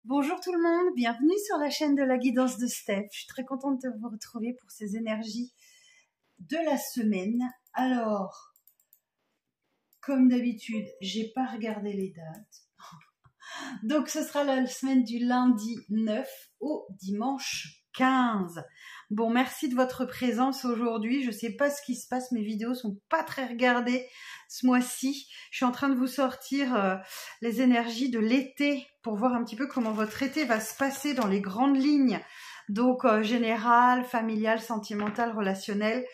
Bonjour tout le monde, bienvenue sur la chaîne de la guidance de Steph. Je suis très contente de vous retrouver pour ces énergies de la semaine. Alors, comme d'habitude, j'ai pas regardé les dates. Donc ce sera la semaine du lundi 9 au dimanche 15. Bon, merci de votre présence aujourd'hui. Je sais pas ce qui se passe, mes vidéos sont pas très regardées ce mois-ci. Je suis en train de vous sortir les énergies de l'été pour voir un petit peu comment votre été va se passer dans les grandes lignes. Donc général, familial, sentimental, relationnel,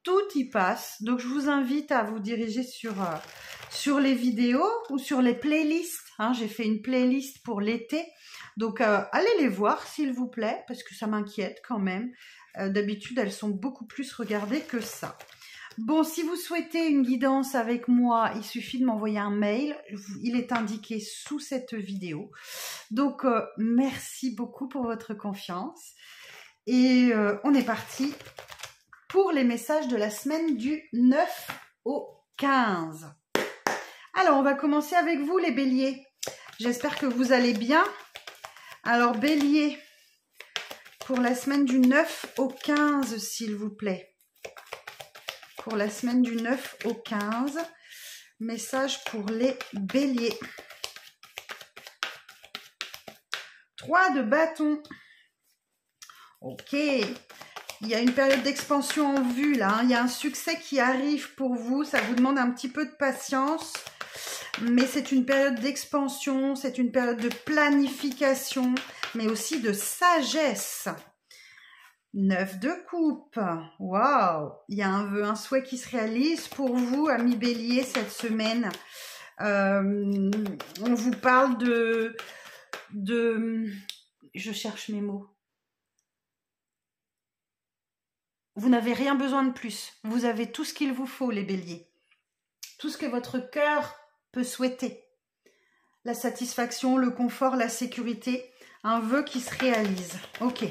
tout y passe. Donc je vous invite à vous diriger sur les vidéos ou sur les playlists. J'ai fait une playlist pour l'été. Donc allez les voir s'il vous plaît, parce que ça m'inquiète quand même. D'habitude, elles sont beaucoup plus regardées que ça. Bon, si vous souhaitez une guidance avec moi, il suffit de m'envoyer un mail. Il est indiqué sous cette vidéo. Donc, merci beaucoup pour votre confiance. Et on est parti pour les messages de la semaine du 9 au 15. Alors, on va commencer avec vous, les béliers. J'espère que vous allez bien. Alors, bélier, pour la semaine du 9 au 15, s'il vous plaît. Pour la semaine du 9 au 15, message pour les béliers. 3 de bâton. Ok, il y a une période d'expansion en vue là. Il y a un succès qui arrive pour vous. Ça vous demande un petit peu de patience. Mais c'est une période d'expansion, c'est une période de planification, mais aussi de sagesse. 9 de coupe. Waouh! Il y a un vœu, un souhait qui se réalise pour vous, amis bélier, cette semaine. On vous parle de... Je cherche mes mots. Vous n'avez rien besoin de plus. Vous avez tout ce qu'il vous faut, les béliers. Tout ce que votre cœur peut souhaiter. La satisfaction, le confort, la sécurité. Un vœu qui se réalise. Ok.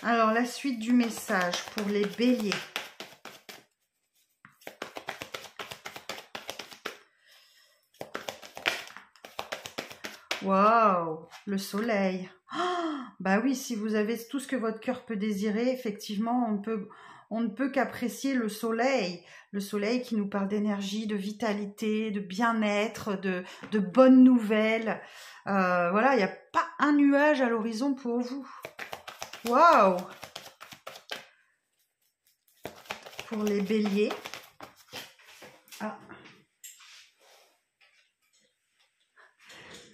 Alors, la suite du message pour les béliers. Waouh, le soleil. Oh, bah oui, si vous avez tout ce que votre cœur peut désirer, effectivement, on ne peut qu'apprécier le soleil. Le soleil qui nous parle d'énergie, de vitalité, de bien-être, de bonnes nouvelles. Voilà, il n'y a pas un nuage à l'horizon pour vous. Waouh! Pour les béliers. Ah.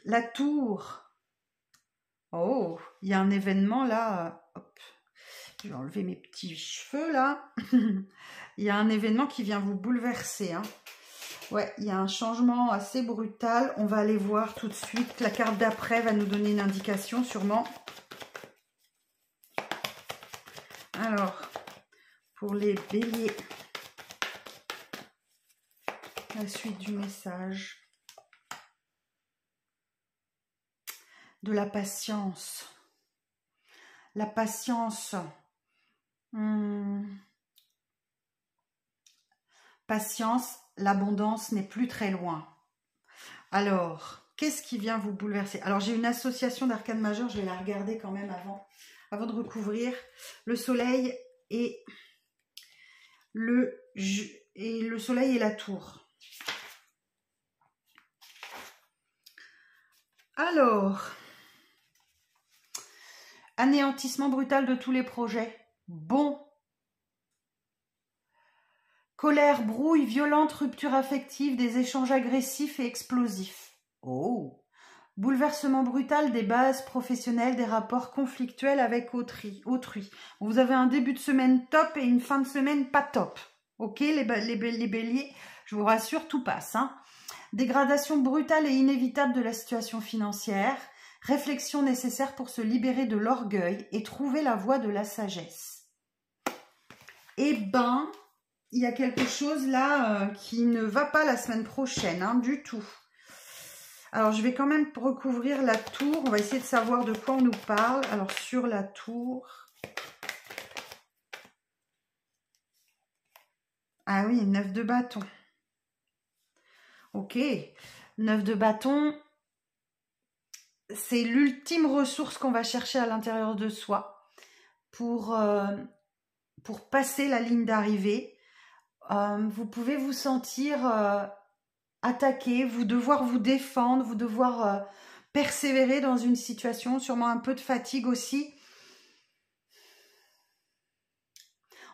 La tour. Oh, il y a un événement là. Hop. Je vais enlever mes petits cheveux là. Il y a un événement qui vient vous bouleverser. Ouais, il y a un changement assez brutal. On va aller voir tout de suite. La carte d'après va nous donner une indication sûrement. Alors, pour les béliers, la suite du message. De la patience. La patience. Patience, l'abondance n'est plus très loin. Alors, qu'est-ce qui vient vous bouleverser? Alors, j'ai une association d'arcanes majeures, je vais la regarder quand même avant de recouvrir. Le soleil et le soleil et la tour. Alors, anéantissement brutal de tous les projets. Bon. Colère, brouille, violente, rupture affective, des échanges agressifs et explosifs. Oh. Bouleversement brutal des bases professionnelles, des rapports conflictuels avec autrui. Vous avez un début de semaine top et une fin de semaine pas top. Ok, les béliers, je vous rassure, tout passe. Dégradation brutale et inévitable de la situation financière. Réflexion nécessaire pour se libérer de l'orgueil et trouver la voie de la sagesse. Eh ben, il y a quelque chose là qui ne va pas la semaine prochaine, du tout. Alors, je vais quand même recouvrir la tour. On va essayer de savoir de quoi on nous parle. Alors, sur la tour. Ah oui, 9 de bâton. Ok. 9 de bâton. c'est l'ultime ressource qu'on va chercher à l'intérieur de soi pour passer la ligne d'arrivée. Vous pouvez vous sentir attaqué, vous devoir vous défendre, vous devoir persévérer dans une situation, sûrement un peu de fatigue aussi.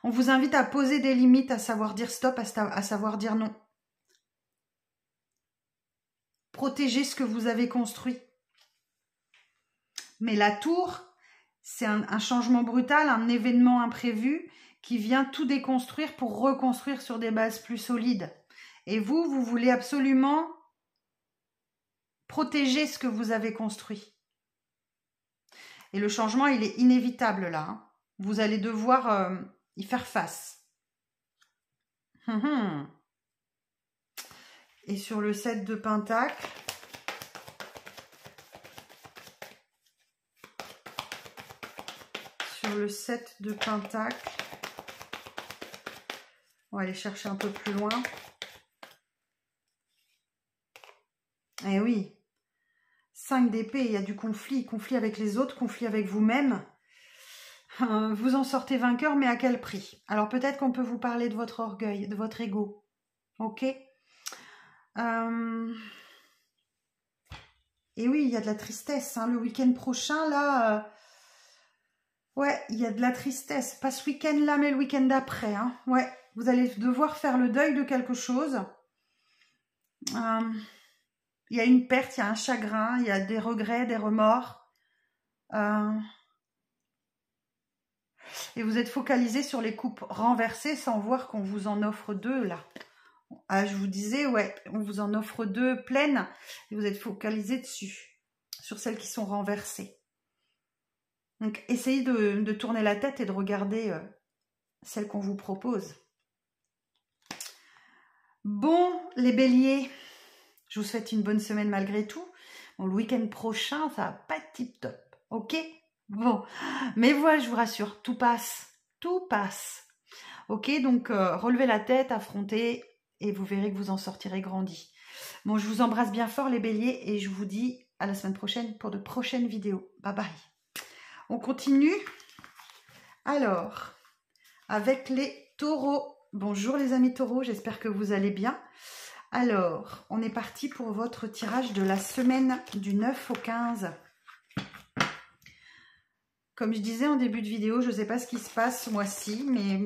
On vous invite à poser des limites, à savoir dire stop, à savoir dire non. Protégez ce que vous avez construit. Mais la tour, c'est un changement brutal, un événement imprévu qui vient tout déconstruire pour reconstruire sur des bases plus solides. Et vous voulez absolument protéger ce que vous avez construit. Et le changement, il est inévitable là. Hein. Vous allez devoir y faire face. Et sur le 7 de Pentacles, le 7 de Pentacles. On va aller chercher un peu plus loin. Eh oui. 5 d'épée, il y a du conflit. Conflit avec les autres, conflit avec vous-même. Vous en sortez vainqueur, mais à quel prix? Alors peut-être qu'on peut vous parler de votre orgueil, de votre ego. Ok. Et oui, il y a de la tristesse. Hein. Le week-end prochain, là... Ouais, il y a de la tristesse. Pas ce week-end-là, mais le week-end d'après. Hein. Ouais, vous allez devoir faire le deuil de quelque chose. Il y a une perte, il y a un chagrin, il y a des regrets, des remords. Et vous êtes focalisé sur les coupes renversées sans voir qu'on vous en offre 2, là. Ah, je vous disais, ouais, on vous en offre 2 pleines. Et vous êtes focalisé dessus, sur celles qui sont renversées. Donc, essayez de tourner la tête et de regarder celle qu'on vous propose. Bon, les béliers, je vous souhaite une bonne semaine malgré tout. Bon, le week-end prochain, ça va pas être tip-top, ok? Bon, mais voilà, je vous rassure, tout passe, tout passe. Ok, donc relevez la tête, affrontez, et vous verrez que vous en sortirez grandi. Bon, je vous embrasse bien fort les béliers, et je vous dis à la semaine prochaine pour de prochaines vidéos. Bye bye. On continue. Alors, avec les taureaux. Bonjour les amis taureaux, j'espère que vous allez bien. Alors, on est parti pour votre tirage de la semaine du 9 au 15. Comme je disais en début de vidéo, je ne sais pas ce qui se passe ce mois-ci, mais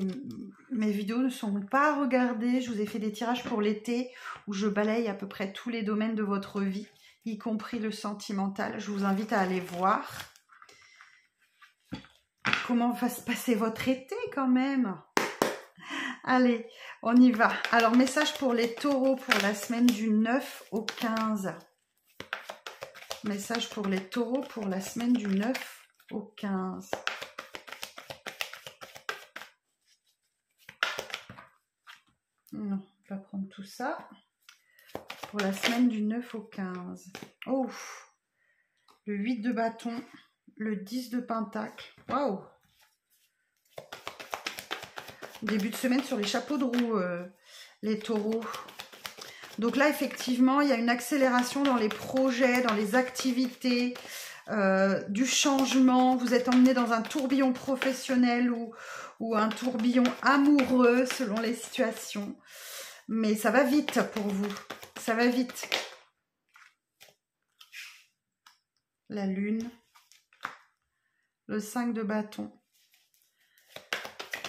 mes vidéos ne sont pas regardées. Je vous ai fait des tirages pour l'été où je balaye à peu près tous les domaines de votre vie, y compris le sentimental. Je vous invite à aller voir. Comment va se passer votre été quand même? Allez, on y va. Alors, message pour les taureaux pour la semaine du 9 au 15. Message pour les taureaux pour la semaine du 9 au 15. Non, on va prendre tout ça. Pour la semaine du 9 au 15. Oh, le 8 de bâton, le 10 de pentacle. Waouh! Début de semaine sur les chapeaux de roue, les taureaux. Donc là, effectivement, il y a une accélération dans les projets, dans les activités, du changement. Vous êtes emmené dans un tourbillon professionnel ou un tourbillon amoureux selon les situations. Mais ça va vite pour vous. Ça va vite. La lune. Le 5 de bâton.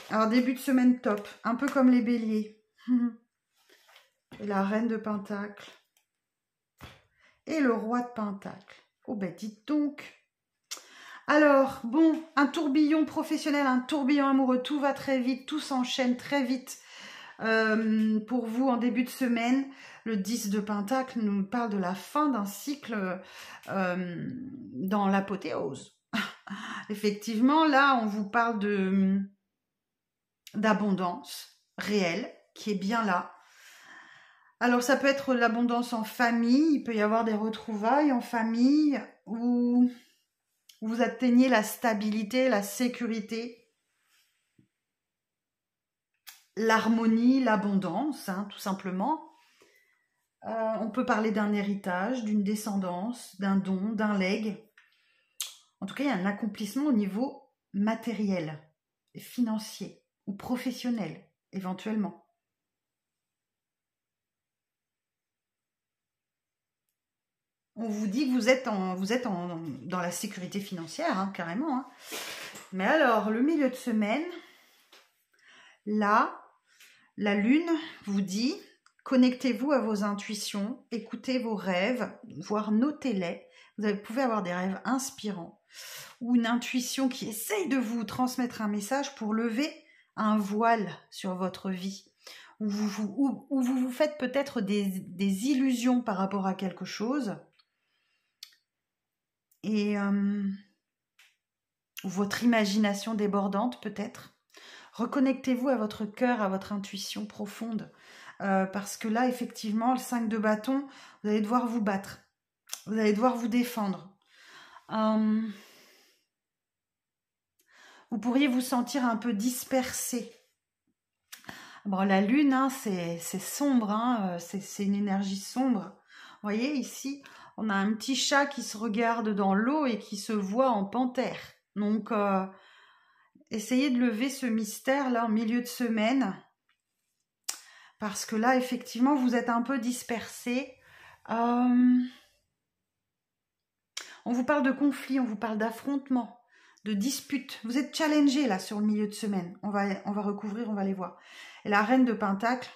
Alors, début de semaine top. Un peu comme les béliers. Et la reine de pentacle. Et le roi de pentacle. Oh ben dites donc. Alors, bon, un tourbillon professionnel, un tourbillon amoureux, tout va très vite, tout s'enchaîne très vite pour vous en début de semaine. Le 10 de pentacle nous parle de la fin d'un cycle dans l'apothéose. Effectivement, là, on vous parle d'abondance réelle qui est bien là. Alors, ça peut être l'abondance en famille, il peut y avoir des retrouvailles en famille où vous atteignez la stabilité, la sécurité, l'harmonie, l'abondance, hein, tout simplement. On peut parler d'un héritage, d'une descendance, d'un don, d'un legs. En tout cas, il y a un accomplissement au niveau matériel, financier ou professionnel, éventuellement. On vous dit que vous êtes dans la sécurité financière, hein, carrément. Hein. Mais alors, le milieu de semaine, là, la lune vous dit, connectez-vous à vos intuitions, écoutez vos rêves, voire notez-les. Vous pouvez avoir des rêves inspirants ou une intuition qui essaye de vous transmettre un message pour lever un voile sur votre vie. Ou vous faites peut-être des illusions par rapport à quelque chose. Et votre imagination débordante peut-être. Reconnectez-vous à votre cœur, à votre intuition profonde. Parce que là, effectivement, le 5 de bâton, vous allez devoir vous battre. Vous allez devoir vous défendre. Vous pourriez vous sentir un peu dispersé. Bon, la lune, hein, c'est sombre, hein, c'est une énergie sombre. Vous voyez, ici, on a un petit chat qui se regarde dans l'eau et qui se voit en panthère. Donc, essayez de lever ce mystère là en milieu de semaine. Parce que là, effectivement, vous êtes un peu dispersé. On vous parle de conflit, on vous parle d'affrontement, de dispute. Vous êtes challengé là sur le milieu de semaine. On va recouvrir, on va les voir. Et la reine de Pentacle,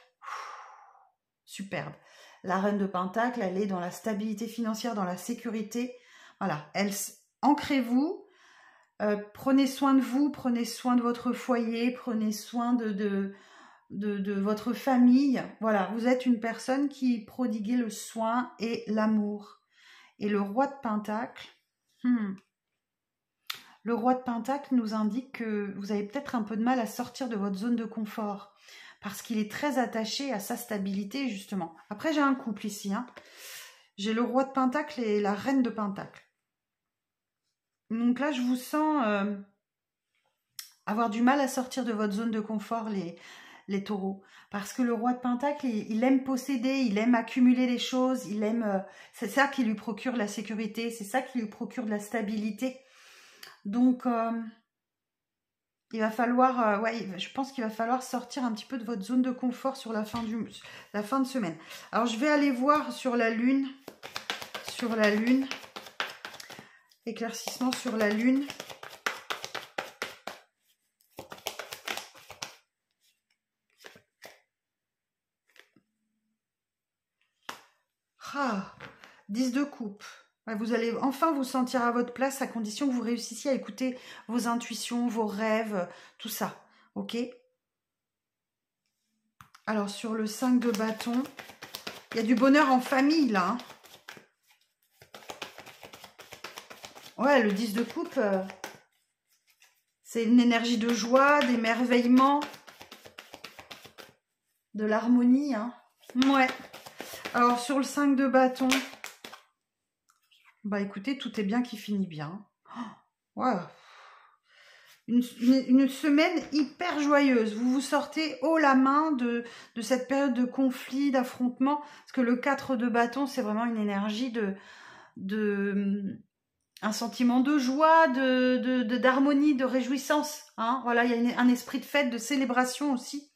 superbe. La reine de Pentacle, elle est dans la stabilité financière, dans la sécurité. Voilà, ancrez-vous, prenez soin de vous, prenez soin de votre foyer, prenez soin de votre famille. Voilà, vous êtes une personne qui prodiguez le soin et l'amour. Et le roi de Pentacle, le roi de Pentacle nous indique que vous avez peut-être un peu de mal à sortir de votre zone de confort. Parce qu'il est très attaché à sa stabilité, justement. Après, j'ai un couple ici. Hein. J'ai le roi de Pentacle et la reine de Pentacle. Donc là, je vous sens avoir du mal à sortir de votre zone de confort, les taureaux. Parce que le roi de Pentacle, il aime posséder, il aime accumuler des choses, il aime... c'est ça qui lui procure la sécurité, c'est ça qui lui procure de la stabilité. Donc... il va falloir, je pense qu'il va falloir sortir un petit peu de votre zone de confort sur la fin de semaine. Alors, je vais aller voir sur la lune, éclaircissement sur la lune. Ah, 10 de coupe. Vous allez enfin vous sentir à votre place à condition que vous réussissiez à écouter vos intuitions, vos rêves, tout ça. Ok? Alors, sur le 5 de bâton, il y a du bonheur en famille, là. Hein. Ouais, le 10 de coupe, c'est une énergie de joie, d'émerveillement, de l'harmonie. Hein. Ouais. Alors, sur le 5 de bâton... Bah écoutez, tout est bien qui finit bien. Oh, ouais. Une semaine hyper joyeuse. Vous vous sortez haut la main de cette période de conflit, d'affrontement. Parce que le 4 de bâton, c'est vraiment une énergie un sentiment de joie, d'harmonie, de réjouissance. Hein. Voilà, il y a un esprit de fête, de célébration aussi.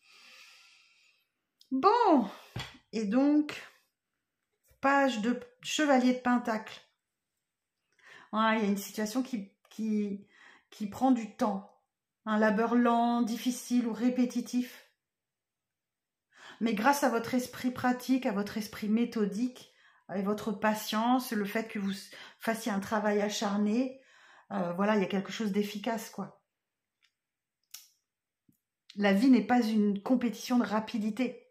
Bon. Et donc, page de chevalier de Pentacle. Ouais, il y a une situation qui prend du temps. Un labeur lent, difficile ou répétitif. Mais grâce à votre esprit pratique, à votre esprit méthodique, et votre patience, le fait que vous fassiez un travail acharné, voilà, il y a quelque chose d'efficace, quoi. La vie n'est pas une compétition de rapidité.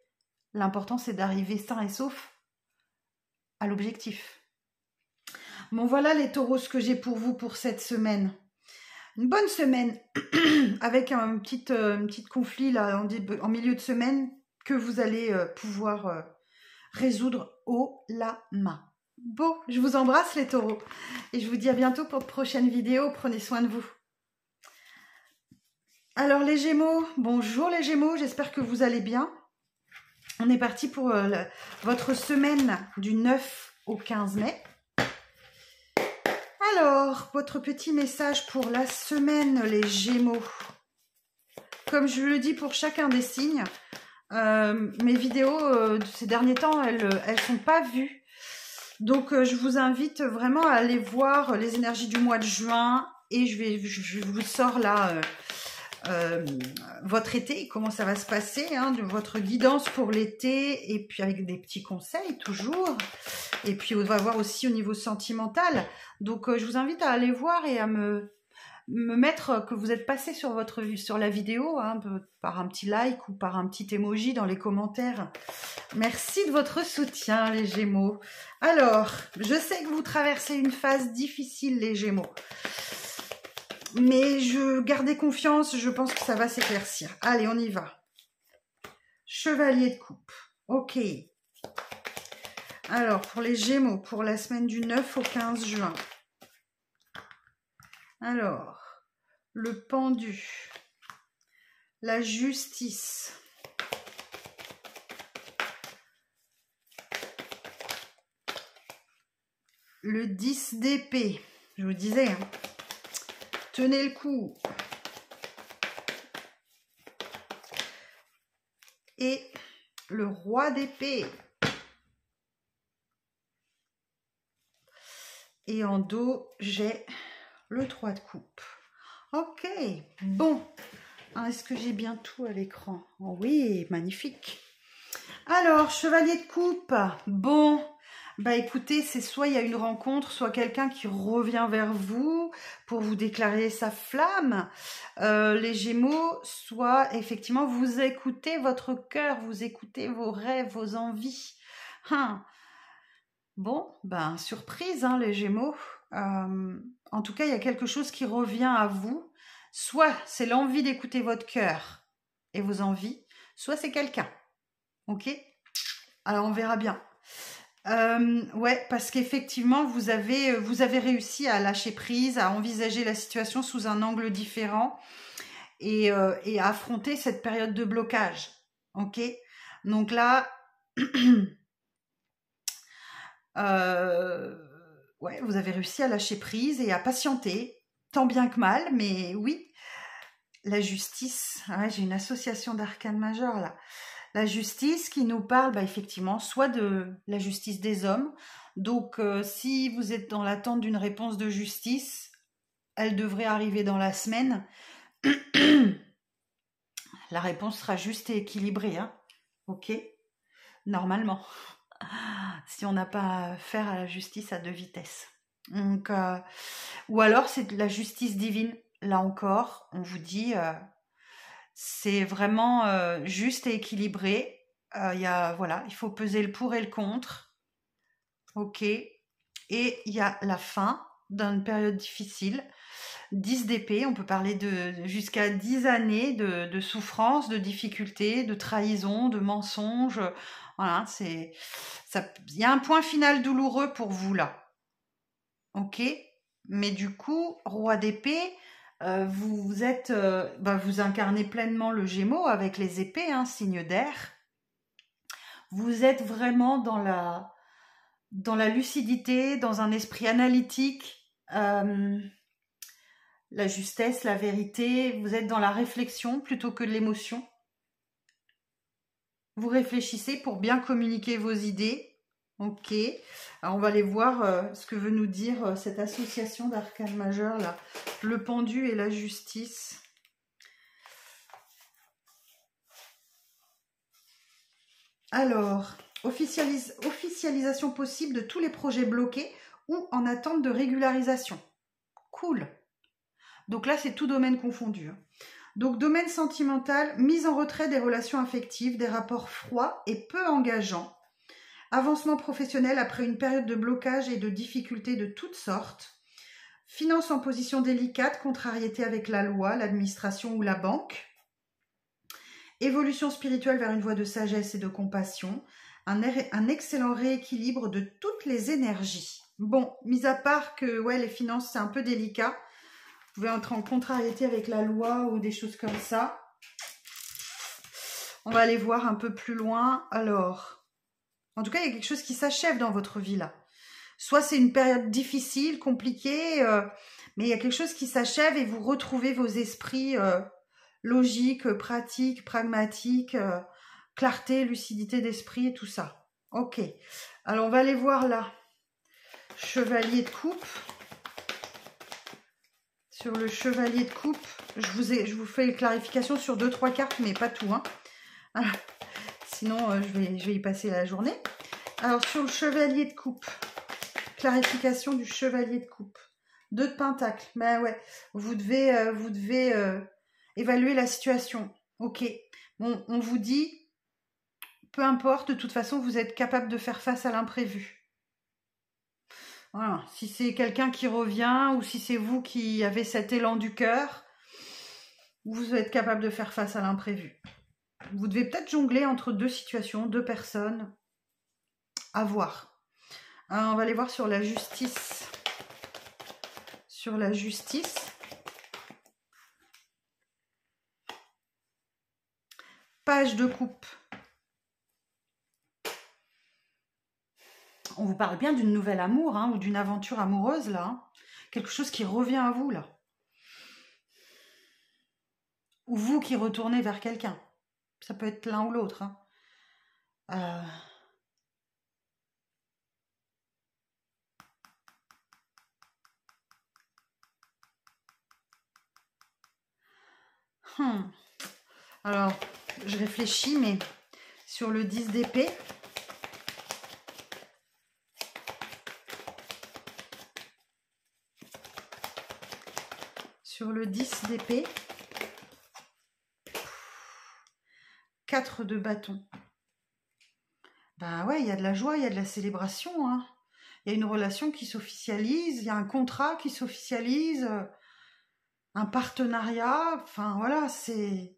L'important, c'est d'arriver sain et sauf à l'objectif. Bon, voilà les taureaux, ce que j'ai pour vous pour cette semaine. Une bonne semaine avec un petit conflit là, en milieu de semaine que vous allez pouvoir résoudre haut la main. Bon, je vous embrasse les taureaux et je vous dis à bientôt pour de prochaines vidéos. Prenez soin de vous. Alors les Gémeaux, bonjour les Gémeaux, j'espère que vous allez bien. On est parti pour votre semaine du 9 au 15 mai. Alors, votre petit message pour la semaine, les Gémeaux. Comme je le dis pour chacun des signes, mes vidéos de ces derniers temps, elles sont pas vues. Donc, je vous invite vraiment à aller voir les énergies du mois de juin. Et je vous sors là votre été, comment ça va se passer, hein, de votre guidance pour l'été, et puis avec des petits conseils toujours. Et puis on va voir aussi au niveau sentimental. Donc je vous invite à aller voir et à me mettre que vous êtes passé sur la vidéo, hein, par un petit like ou par un petit emoji dans les commentaires. Merci de votre soutien, les Gémeaux. Alors, je sais que vous traversez une phase difficile, les Gémeaux. Mais gardez confiance, je pense que ça va s'éclaircir. Allez, on y va. Chevalier de coupe. Ok. Alors, pour les Gémeaux, pour la semaine du 9 au 15 juin. Alors, le pendu. La justice. Le 10 d'épée. Je vous disais, hein. Tenez le coup. Et le roi d'épée. Et en dos, j'ai le 3 de coupe. Ok, bon. Est-ce que j'ai bien tout à l'écran? Oh oui, magnifique. Alors, chevalier de coupe. Bon. Bah écoutez, c'est soit il y a une rencontre, soit quelqu'un qui revient vers vous pour vous déclarer sa flamme, les Gémeaux, soit effectivement vous écoutez votre cœur, vous écoutez vos rêves, vos envies. Bon, ben surprise, hein, les Gémeaux. En tout cas, il y a quelque chose qui revient à vous. Soit c'est l'envie d'écouter votre cœur et vos envies, soit c'est quelqu'un. Ok? Alors on verra bien. Ouais, parce qu'effectivement, vous avez réussi à lâcher prise, à envisager la situation sous un angle différent et à affronter cette période de blocage. Ok? Donc là, ouais, vous avez réussi à lâcher prise et à patienter, tant bien que mal, mais oui, la justice, ouais, j'ai une association d'arcanes majeures là. La justice qui nous parle, bah, effectivement, soit de la justice des hommes. Donc, si vous êtes dans l'attente d'une réponse de justice, elle devrait arriver dans la semaine. La réponse sera juste et équilibrée, hein. Ok? Normalement. Si on n'a pas affaire à la justice à deux vitesses. Donc, ou alors, c'est de la justice divine. Là encore, on vous dit... c'est vraiment juste et équilibré. Voilà, il faut peser le pour et le contre. Ok. Et il y a la fin d'une période difficile. 10 d'épée, on peut parler de jusqu'à 10 années de souffrance, de difficultés, de trahison, de mensonges. Voilà, il y a un point final douloureux pour vous là. Ok. Mais du coup, roi d'épée, vous êtes, vous incarnez pleinement le Gémeaux avec les épées, hein, signe d'air. Vous êtes vraiment dans la lucidité, dans un esprit analytique, la justesse, la vérité. Vous êtes dans la réflexion plutôt que de l'émotion. Vous réfléchissez pour bien communiquer vos idées. Ok, alors on va aller voir ce que veut nous dire cette association d'arcanes majeures là, le pendu et la justice. Alors, officialisation possible de tous les projets bloqués ou en attente de régularisation. Cool. Donc là, c'est tout domaine confondu. Donc, domaine sentimental, mise en retrait des relations affectives, des rapports froids et peu engageants. Avancement professionnel après une période de blocage et de difficultés de toutes sortes. Finances en position délicate, contrariété avec la loi, l'administration ou la banque. Évolution spirituelle vers une voie de sagesse et de compassion. Un excellent rééquilibre de toutes les énergies. Bon, mis à part que ouais, les finances, c'est un peu délicat. Vous pouvez entrer en contrariété avec la loi ou des choses comme ça. On va aller voir un peu plus loin. Alors, en tout cas, il y a quelque chose qui s'achève dans votre vie là. Soit c'est une période difficile, compliquée, mais il y a quelque chose qui s'achève et vous retrouvez vos esprits logiques, pratiques, pragmatiques, clarté, lucidité d'esprit et tout ça. Ok. Alors, on va aller voir là. Chevalier de coupe. Sur le chevalier de coupe, je vous fais une clarification sur 2-3 cartes, mais pas tout. Hein. Voilà. Sinon, je vais y passer la journée. Alors, sur le chevalier de coupe, clarification du chevalier de coupe. 2 de pentacle. Ben ouais, vous devez évaluer la situation. Ok. Bon, on vous dit, peu importe, de toute façon, vous êtes capable de faire face à l'imprévu. Voilà. Si c'est quelqu'un qui revient ou si c'est vous qui avez cet élan du cœur, vous êtes capable de faire face à l'imprévu. Vous devez peut-être jongler entre 2 situations, 2 personnes. À voir. Alors, on va aller voir sur la justice. Sur la justice. Page de coupe. On vous parle bien d'une nouvelle amour, hein, ou d'une aventure amoureuse, là. Hein. Quelque chose qui revient à vous, là. Ou vous qui retournez vers quelqu'un. Ça peut être l'un ou l'autre. Hein. Alors, je réfléchis, mais sur le 10 d'épée, sur le 10 d'épée, 4 de bâton. Ben ouais, il y a de la joie, il y a de la célébration. Hein. Il y a une relation qui s'officialise, il y a un contrat qui s'officialise, un partenariat. Enfin voilà, c'est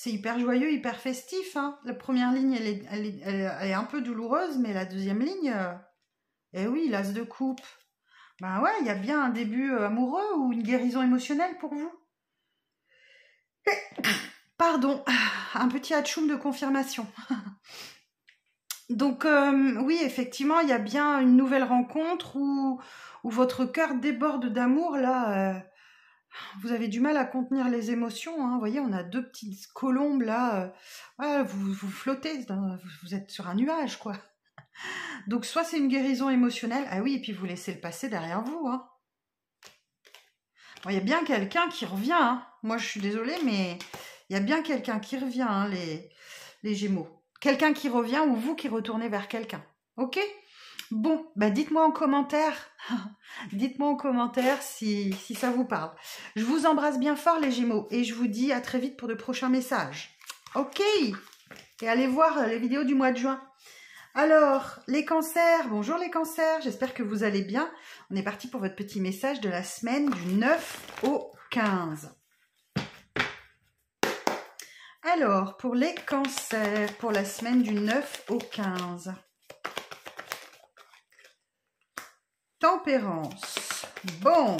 hyper joyeux, hyper festif. Hein. La première ligne, elle est un peu douloureuse, mais la deuxième ligne, eh oui, l'as de coupe. Ben ouais, il y a bien un début amoureux ou une guérison émotionnelle pour vous. Pardon, un petit atchoum de confirmation. Donc oui, effectivement, il y a bien une nouvelle rencontre où votre cœur déborde d'amour. Là, vous avez du mal à contenir les émotions. Hein. Vous voyez, on a 2 petites colombes là. Ouais, vous flottez, vous êtes sur un nuage, quoi. Donc soit c'est une guérison émotionnelle. Ah oui, et puis vous laissez le passé derrière vous. Hein. Bon, il y a bien quelqu'un qui revient. Hein. Moi, je suis désolée, mais il y a bien quelqu'un qui revient, hein, les Gémeaux. Quelqu'un qui revient ou vous qui retournez vers quelqu'un. Ok? Bon, bah dites-moi en commentaire. Dites-moi en commentaire si ça vous parle. Je vous embrasse bien fort les Gémeaux et je vous dis à très vite pour de prochains messages. Ok? Et allez voir les vidéos du mois de juin. Alors, les cancers, bonjour les cancers, j'espère que vous allez bien. On est parti pour votre petit message de la semaine du 9 au 15. Alors, pour les cancers, pour la semaine du 9 au 15. Tempérance. Bon.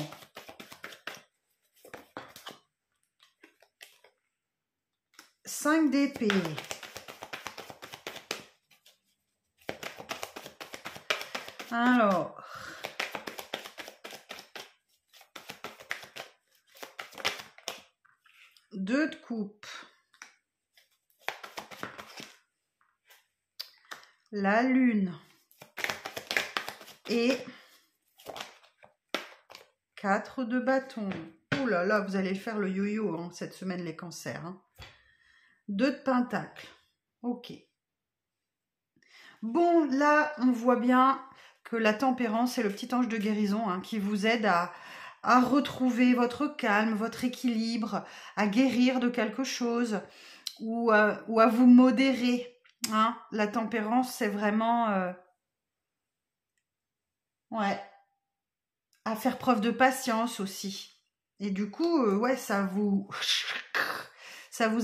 Cinq d'épée. Alors. Deux de coupe. La lune. Et 4 de bâton. Ouh là là, vous allez faire le yo-yo hein, cette semaine les cancers. Hein. 2 de pentacle. Ok. Bon, là, on voit bien que la tempérance est le petit ange de guérison hein, qui vous aide à retrouver votre calme, votre équilibre, à guérir de quelque chose ou à vous modérer. Hein. La tempérance, c'est vraiment... ouais. À faire preuve de patience aussi. Et du coup, ouais, ça vous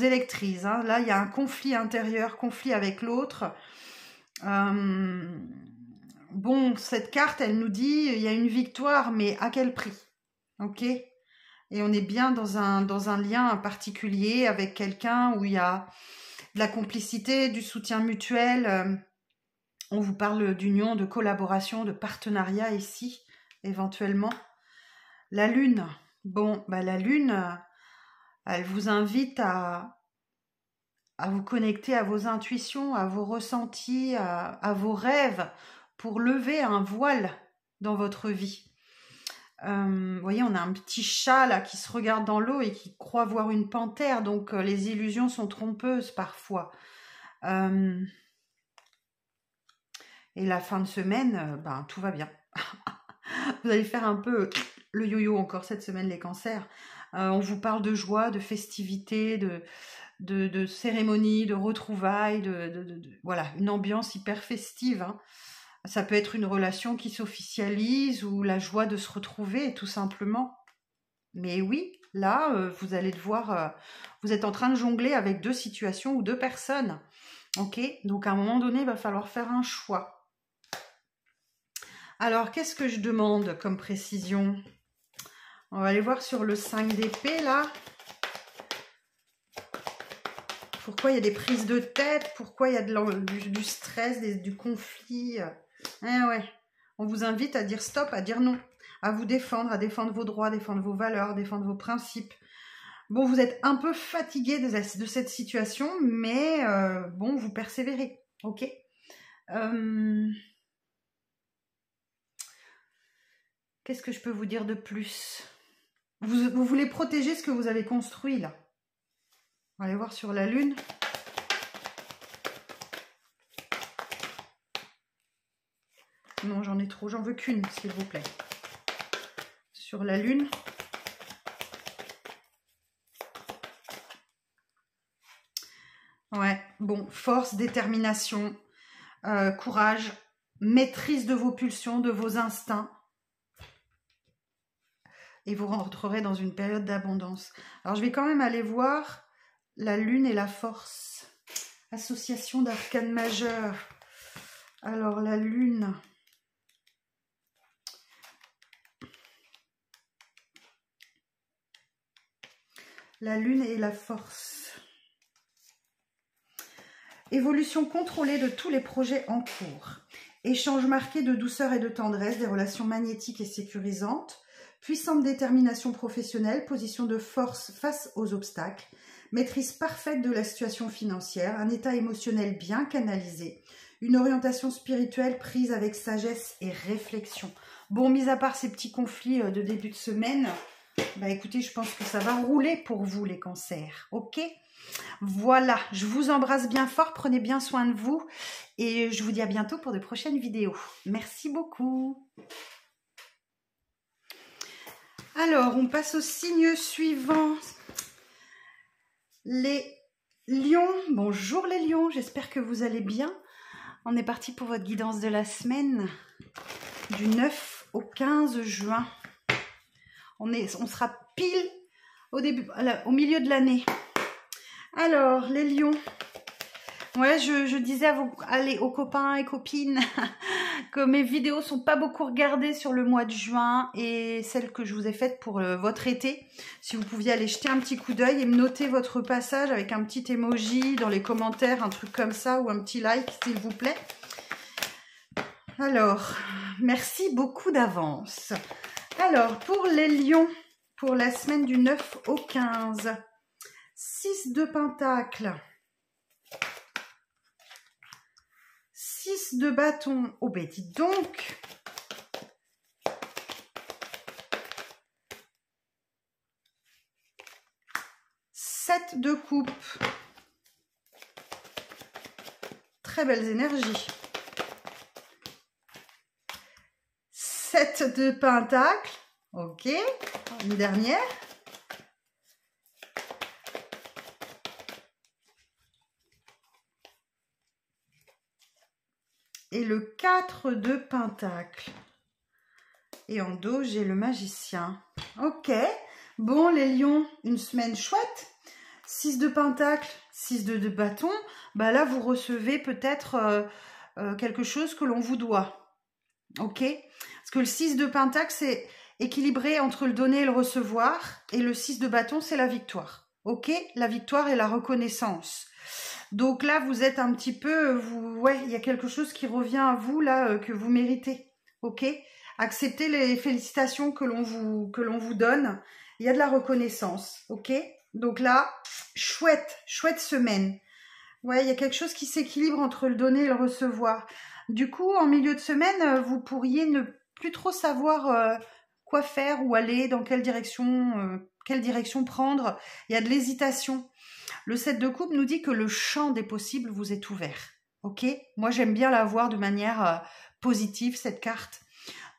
électrise. Hein. Là, il y a un conflit intérieur, conflit avec l'autre. Bon, cette carte, elle nous dit, il y a une victoire, mais à quel prix? Ok? Et on est bien dans un lien particulier avec quelqu'un où il y a de la complicité, du soutien mutuel. On vous parle d'union, de collaboration, de partenariat ici, éventuellement. La lune, bon, bah la lune, elle vous invite à vous connecter à vos intuitions, à vos ressentis, à vos rêves, pour lever un voile dans votre vie. Vous voyez, on a un petit chat là qui se regarde dans l'eau et qui croit voir une panthère, donc les illusions sont trompeuses parfois. Et la fin de semaine, ben, tout va bien. Vous allez faire un peu le yo-yo encore cette semaine, les cancers. On vous parle de joie, de festivité, de cérémonie, de retrouvailles, voilà, une ambiance hyper festive. Hein. Ça peut être une relation qui s'officialise ou la joie de se retrouver, tout simplement. Mais oui, là, vous allez devoir... vous êtes en train de jongler avec 2 situations ou 2 personnes. Ok, donc à un moment donné, il va falloir faire un choix. Alors, qu'est-ce que je demande comme précision? On va aller voir sur le 5 d'épée, là. Pourquoi il y a des prises de tête? Pourquoi il y a du stress, du conflit? Ouais. On vous invite à dire stop, à dire non, à vous défendre, à défendre vos droits, défendre vos valeurs, défendre vos principes. Bon, vous êtes un peu fatigué de cette situation, mais bon, vous persévérez, ok? Qu'est-ce que je peux vous dire de plus? Vous voulez protéger ce que vous avez construit, là. On va aller voir sur la lune. Non, j'en ai trop, j'en veux qu'une, s'il vous plaît. Sur la lune. Ouais, bon, force, détermination, courage, maîtrise de vos pulsions, de vos instincts. Et vous rentrerez dans une période d'abondance. Alors, je vais quand même aller voir la lune et la force. Association d'arcanes majeures. Alors, la lune. La lune et la force. Évolution contrôlée de tous les projets en cours. Échange marqué de douceur et de tendresse, des relations magnétiques et sécurisantes. Puissante détermination professionnelle, position de force face aux obstacles, maîtrise parfaite de la situation financière, un état émotionnel bien canalisé, une orientation spirituelle prise avec sagesse et réflexion. Bon, mis à part ces petits conflits de début de semaine, bah écoutez, je pense que ça va rouler pour vous les cancers, ok? Voilà, je vous embrasse bien fort, prenez bien soin de vous et je vous dis à bientôt pour de prochaines vidéos. Merci beaucoup. Alors, on passe au signe suivant. Les lions. Bonjour les lions, j'espère que vous allez bien. On est parti pour votre guidance de la semaine du 9 au 15 juin. On sera pile au milieu de l'année. Alors, les lions. Ouais, je disais aux copains et copines que mes vidéos sont pas beaucoup regardées sur le mois de juin et celles que je vous ai faites pour votre été. Si vous pouviez aller jeter un petit coup d'œil et me noter votre passage avec un petit emoji dans les commentaires, un truc comme ça ou un petit like s'il vous plaît. Alors, merci beaucoup d'avance. Alors, pour les lions, pour la semaine du 9 au 15, 6 de pentacles. 6 de bâton. Oh ben dites donc. Sept de coupe. Très belles énergies. 7 de pentacle. Ok. Une dernière. Et le 4 de pentacle. Et en dos, j'ai le magicien. Ok. Bon, les lions, une semaine chouette. 6 de pentacle, 6 de bâton. Bah là, vous recevez peut-être quelque chose que l'on vous doit. Ok. Parce que le 6 de pentacle, c'est équilibré entre le donner et le recevoir. Et le 6 de bâton, c'est la victoire. Ok. La victoire et la reconnaissance. Donc là, vous êtes un petit peu, ouais, il y a quelque chose qui revient à vous là que vous méritez. Ok, acceptez les félicitations que l'on vous donne. Il y a de la reconnaissance. Ok, donc là, chouette semaine. Ouais, il y a quelque chose qui s'équilibre entre le donner et le recevoir. Du coup, en milieu de semaine, vous pourriez ne plus trop savoir quoi faire, où aller, dans quelle direction prendre. Il y a de l'hésitation. Le 7 de coupe nous dit que le champ des possibles vous est ouvert. Ok ? Moi, j'aime bien la voir de manière positive, cette carte.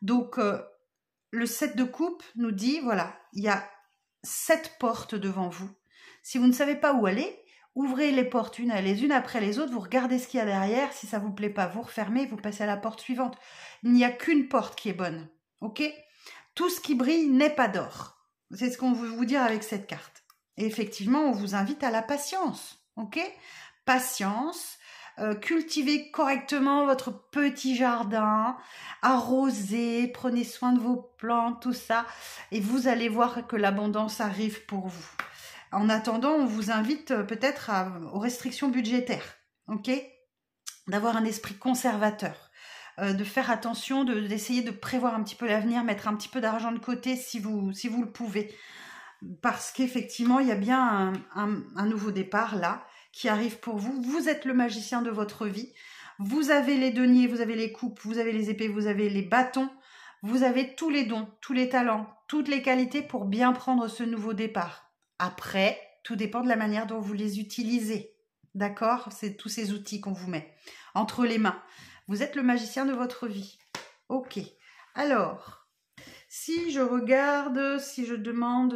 Donc, le 7 de coupe nous dit, voilà, il y a 7 portes devant vous. Si vous ne savez pas où aller, ouvrez les portes les unes après les autres, vous regardez ce qu'il y a derrière, si ça vous plaît pas, vous refermez, vous passez à la porte suivante. Il n'y a qu'une porte qui est bonne, ok ? Tout ce qui brille n'est pas d'or. C'est ce qu'on veut vous dire avec cette carte. Et effectivement, on vous invite à la patience, ok ? Patience, cultivez correctement votre petit jardin, arrosez, prenez soin de vos plantes, tout ça, et vous allez voir que l'abondance arrive pour vous. En attendant, on vous invite peut-être aux restrictions budgétaires, ok ? D'avoir un esprit conservateur, de faire attention, d'essayer de prévoir un petit peu l'avenir, mettre un petit peu d'argent de côté si vous le pouvez. Parce qu'effectivement, il y a bien un nouveau départ là qui arrive pour vous. Vous êtes le magicien de votre vie. Vous avez les deniers, vous avez les coupes, vous avez les épées, vous avez les bâtons. Vous avez tous les dons, tous les talents, toutes les qualités pour bien prendre ce nouveau départ. Après, tout dépend de la manière dont vous les utilisez. D'accord ? C'est tous ces outils qu'on vous met entre les mains. Vous êtes le magicien de votre vie. Ok. Alors, si je regarde, si je demande,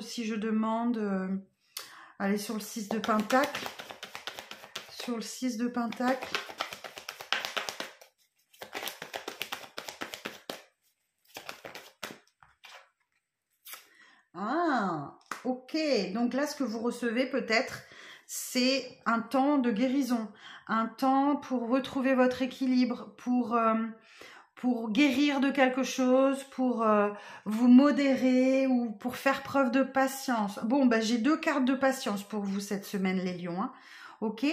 allez sur le 6 de Pentacle. Sur le 6 de Pentacle. Ah, ok. Donc là, ce que vous recevez peut-être, c'est un temps de guérison, un temps pour retrouver votre équilibre, pour guérir de quelque chose, pour vous modérer ou pour faire preuve de patience. Bon, bah, j'ai 2 cartes de patience pour vous cette semaine, les lions. Hein. Ok ?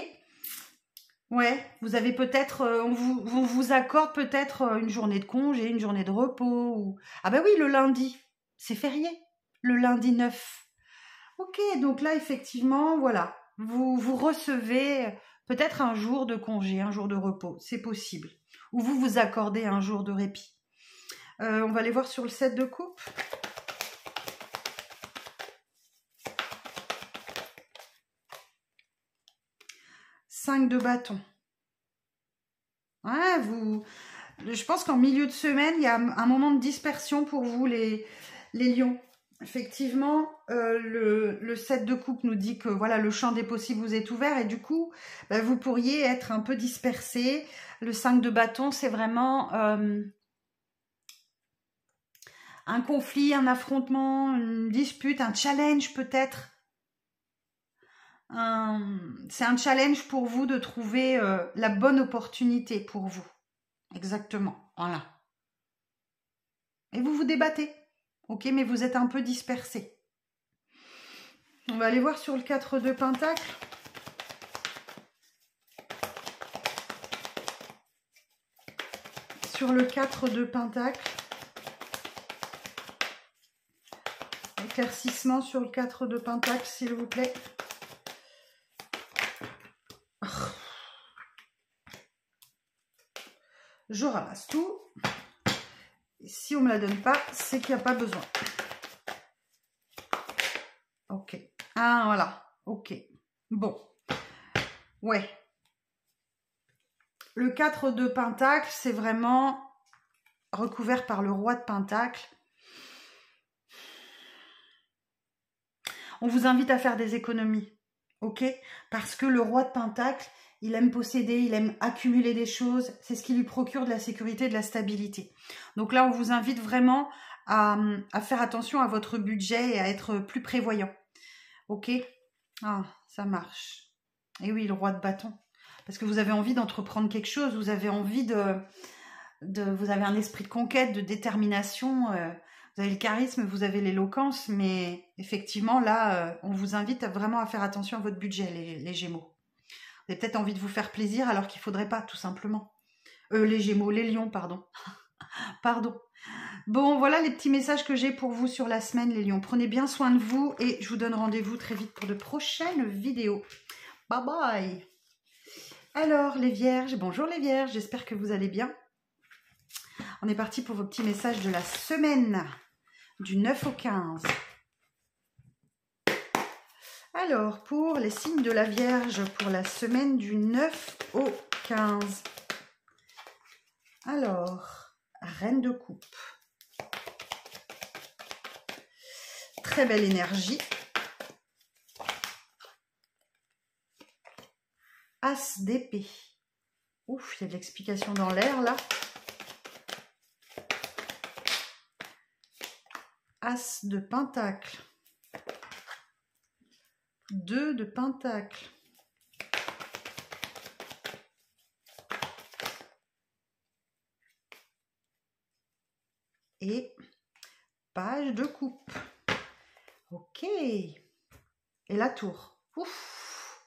Ouais, vous avez peut-être, on vous accorde peut-être une journée de congé, une journée de repos. Ou... Ah bah oui, le lundi, c'est férié, le lundi 9. Ok, donc là, effectivement, voilà, vous recevez peut-être un jour de congé, un jour de repos, c'est possible. Ou vous vous accordez un jour de répit. On va aller voir sur le 7 de coupe. Cinq de bâton. Ouais, je pense qu'en milieu de semaine, il y a un moment de dispersion pour vous, les lions. Effectivement, le 7 de coupe nous dit que voilà, le champ des possibles vous est ouvert et du coup, bah, vous pourriez être un peu dispersé. Le 5 de bâton, c'est vraiment un conflit, un affrontement, une dispute, un challenge peut-être. C'est un challenge pour vous de trouver la bonne opportunité pour vous. Exactement, voilà. Et vous vous débattez. Ok, mais vous êtes un peu dispersé. On va aller voir sur le 4 de Pentacle. Sur le 4 de Pentacle. Éclaircissement sur le 4 de Pentacle, s'il vous plaît. Je ramasse tout. Et si on ne me la donne pas, c'est qu'il n'y a pas besoin. Ok. Ah, voilà. Ok. Bon. Ouais. Le 4 de Pentacle, c'est vraiment recouvert par le roi de Pentacle. On vous invite à faire des économies. Ok ? Parce que le roi de Pentacle, il aime posséder, il aime accumuler des choses. C'est ce qui lui procure de la sécurité, de la stabilité. Donc là, on vous invite vraiment à faire attention à votre budget et à être plus prévoyant. Ok ? Ah, ça marche. Et oui, le roi de bâton. Parce que vous avez envie d'entreprendre quelque chose. Vous avez envie vous avez un esprit de conquête, de détermination. Vous avez le charisme, vous avez l'éloquence. Mais effectivement, là, on vous invite vraiment à faire attention à votre budget, les Gémeaux. Vous avez peut-être envie de vous faire plaisir alors qu'il ne faudrait pas, tout simplement. Les Gémeaux, les Lions, pardon. Pardon. Bon, voilà les petits messages que j'ai pour vous sur la semaine, les Lions. Prenez bien soin de vous et je vous donne rendez-vous très vite pour de prochaines vidéos. Bye bye. Alors, les Vierges, bonjour les Vierges, j'espère que vous allez bien. On est parti pour vos petits messages de la semaine, du 9 au 15. Alors, pour les signes de la Vierge, pour la semaine du 9 au 15. Alors, Reine de coupe. Très belle énergie. As d'épée. Ouf, il y a de l'explication dans l'air là. As de pentacle. 2 de pentacle. Et page de coupe. Ok. Et la tour. Ouf.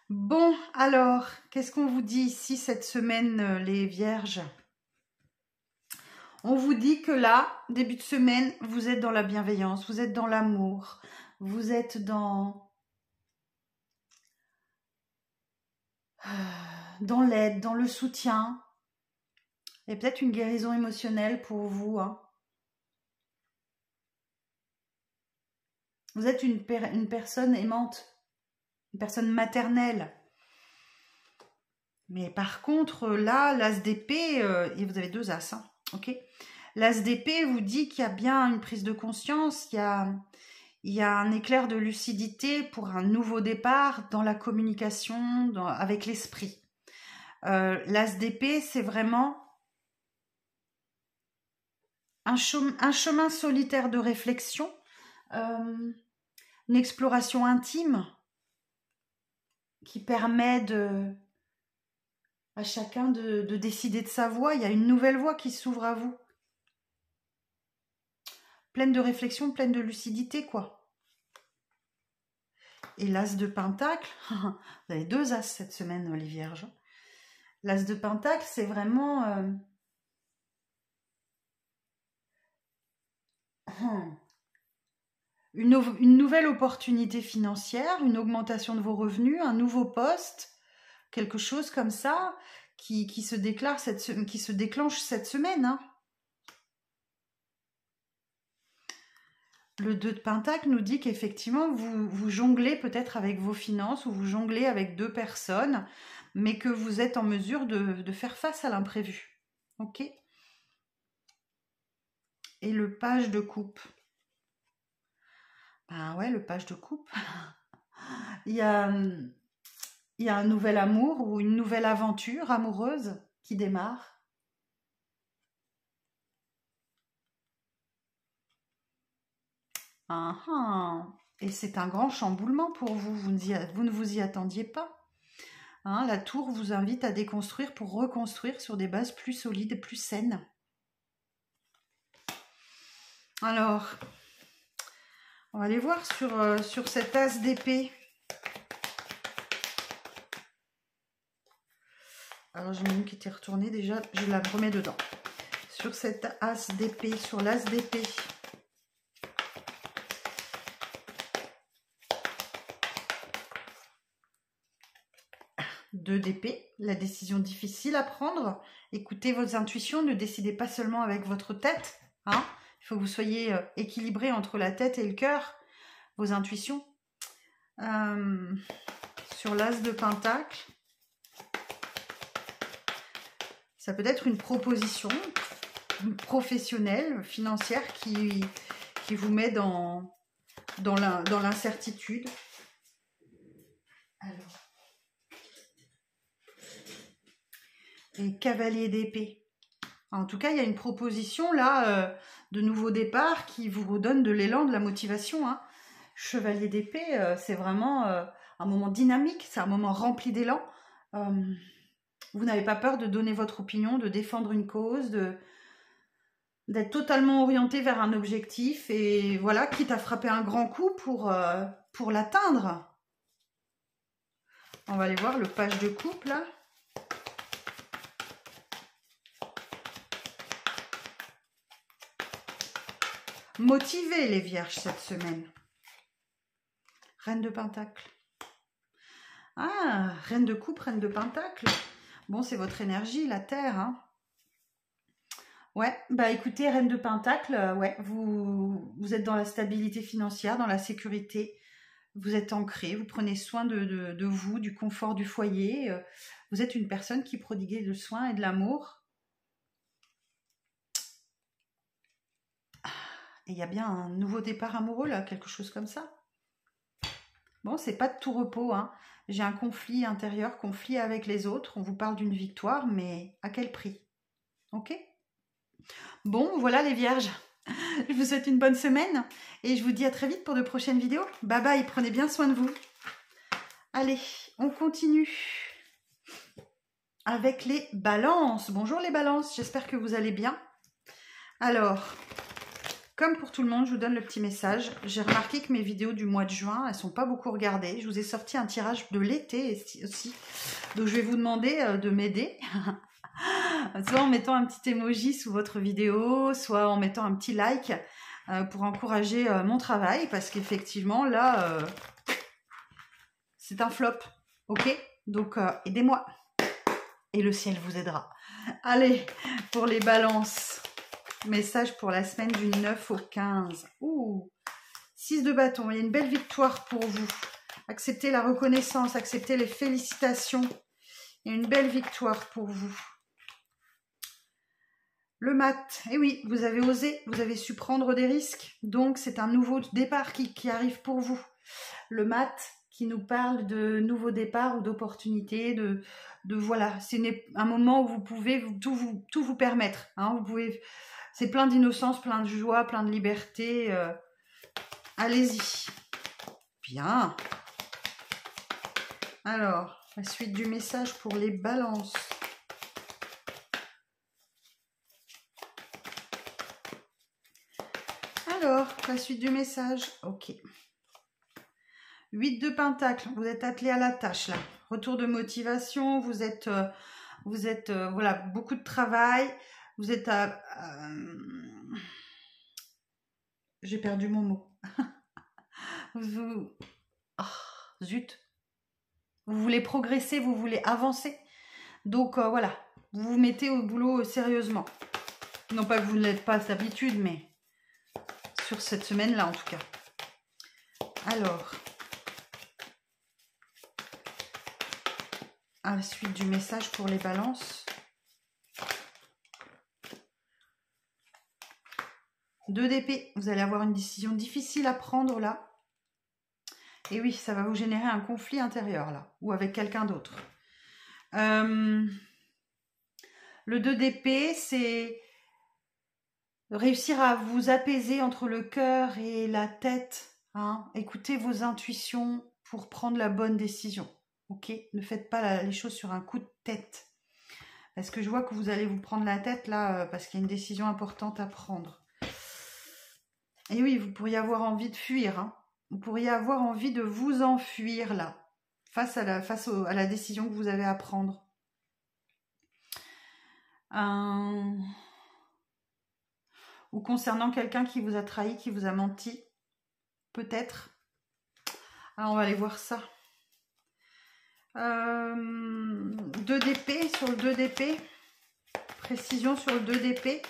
Bon, alors, qu'est-ce qu'on vous dit ici cette semaine, les Vierges? On vous dit que là, début de semaine, vous êtes dans la bienveillance, vous êtes dans l'amour, vous êtes dans l'aide, dans le soutien. Il y a peut-être une guérison émotionnelle pour vous. Hein. Vous êtes une personne aimante, une personne maternelle. Mais par contre, là, l'as d'épée, et vous avez 2 as, hein, ok. L'as d'épée vous dit qu'il y a bien une prise de conscience, il y a un éclair de lucidité pour un nouveau départ dans la communication, avec l'esprit. L'as d'épée, c'est vraiment un chemin solitaire de réflexion, une exploration intime qui permet à chacun de décider de sa voie. Il y a une nouvelle voie qui s'ouvre à vous. Pleine de réflexion, pleine de lucidité, quoi. Et l'as de pentacle, vous avez 2 as cette semaine, les Vierges. L'as de pentacle, c'est vraiment... une nouvelle opportunité financière, une augmentation de vos revenus, un nouveau poste, quelque chose comme ça qui se déclenche cette semaine. Hein. Le 2 de pentacle nous dit qu'effectivement, vous jonglez peut-être avec vos finances ou vous jonglez avec 2 personnes, mais que vous êtes en mesure de faire face à l'imprévu. Ok ? Et le page de coupe. Ben ouais, le page de coupe. il y a un nouvel amour ou une nouvelle aventure amoureuse qui démarre. Et c'est un grand chamboulement pour vous. Vous ne vous y attendiez pas. Hein, la tour vous invite à déconstruire pour reconstruire sur des bases plus solides et plus saines. Alors, on va aller voir sur cet as d'épée. Alors, j'en ai une qui était retournée déjà, je la remets dedans. Sur cet as d'épée, sur l'as d'épée. 2 d'épée, la décision difficile à prendre. Écoutez vos intuitions, ne décidez pas seulement avec votre tête. Hein. Il faut que vous soyez équilibré entre la tête et le cœur, vos intuitions. Sur l'as de pentacle, ça peut être une proposition professionnelle, financière qui vous met dans l'incertitude. Alors. Et cavalier d'épée. En tout cas, il y a une proposition là de nouveau départ qui vous redonne de l'élan, de la motivation. Hein. Chevalier d'épée, c'est vraiment un moment dynamique, c'est un moment rempli d'élan. Vous n'avez pas peur de donner votre opinion, de défendre une cause, d'être totalement orienté vers un objectif et voilà, quitte à frapper un grand coup pour l'atteindre. On va aller voir le page de coupe, là. Motivez les vierges cette semaine. Reine de Pentacle. Ah, reine de coupe, reine de Pentacle. Bon, c'est votre énergie, la terre. Hein. Ouais, bah écoutez, reine de Pentacle, ouais, vous êtes dans la stabilité financière, dans la sécurité. Vous êtes ancré, vous prenez soin de vous, du confort du foyer. Vous êtes une personne qui prodiguait de soin et de l'amour. Et il y a bien un nouveau départ amoureux, là, quelque chose comme ça. Bon, c'est pas de tout repos, hein. J'ai un conflit intérieur, conflit avec les autres. On vous parle d'une victoire, mais à quel prix? Ok? Bon, voilà les vierges. Je vous souhaite une bonne semaine et je vous dis à très vite pour de prochaines vidéos. Bye bye, prenez bien soin de vous. Allez, on continue avec les balances. Bonjour les balances, j'espère que vous allez bien. Alors, comme pour tout le monde, je vous donne le petit message. J'ai remarqué que mes vidéos du mois de juin, elles ne sont pas beaucoup regardées. Je vous ai sorti un tirage de l'été aussi. Donc, je vais vous demander de m'aider. Soit en mettant un petit emoji sous votre vidéo, soit en mettant un petit like pour encourager mon travail. Parce qu'effectivement, là, c'est un flop. Ok? Donc, aidez-moi. Et le ciel vous aidera. Allez, pour les balances. Message pour la semaine du 9 au 15. Ouh, 6 de bâton. Il y a une belle victoire pour vous. Acceptez la reconnaissance, acceptez les félicitations. Il y a une belle victoire pour vous. Le mat. Eh oui, vous avez osé, vous avez su prendre des risques. Donc, c'est un nouveau départ qui arrive pour vous. Le mat qui nous parle de nouveaux départs ou d'opportunités, de voilà. C'est un moment où vous pouvez tout vous permettre. Hein, vous pouvez... C'est plein d'innocence, plein de joie, plein de liberté. Allez-y. Bien. Alors, la suite du message pour les balances. Alors, la suite du message. Ok. 8 de Pentacle. Vous êtes attelé à la tâche, là. Retour de motivation. Vous êtes voilà, beaucoup de travail. Vous êtes à... J'ai perdu mon mot. Oh, zut. Vous voulez progresser, vous voulez avancer. Donc, voilà. Vous vous mettez au boulot sérieusement. Non pas que vous ne l'êtes pas d'habitude, mais sur cette semaine-là, en tout cas. Alors, à la suite du message pour les balances. 2 d'épée, vous allez avoir une décision difficile à prendre là. Et oui, ça va vous générer un conflit intérieur là, ou avec quelqu'un d'autre. Le 2 d'épée, c'est réussir à vous apaiser entre le cœur et la tête. Hein. Écoutez vos intuitions pour prendre la bonne décision. Ok, ne faites pas les choses sur un coup de tête. Parce que je vois que vous allez vous prendre la tête là, parce qu'il y a une décision importante à prendre. Et oui, vous pourriez avoir envie de fuir. Hein. Vous pourriez avoir envie de vous enfuir là, face à la décision que vous avez à prendre. Ou concernant quelqu'un qui vous a trahi, qui vous a menti. Peut-être. Alors, on va aller voir ça. 2 d'épée, sur le 2 d'épée. Précision sur le 2 d'épée.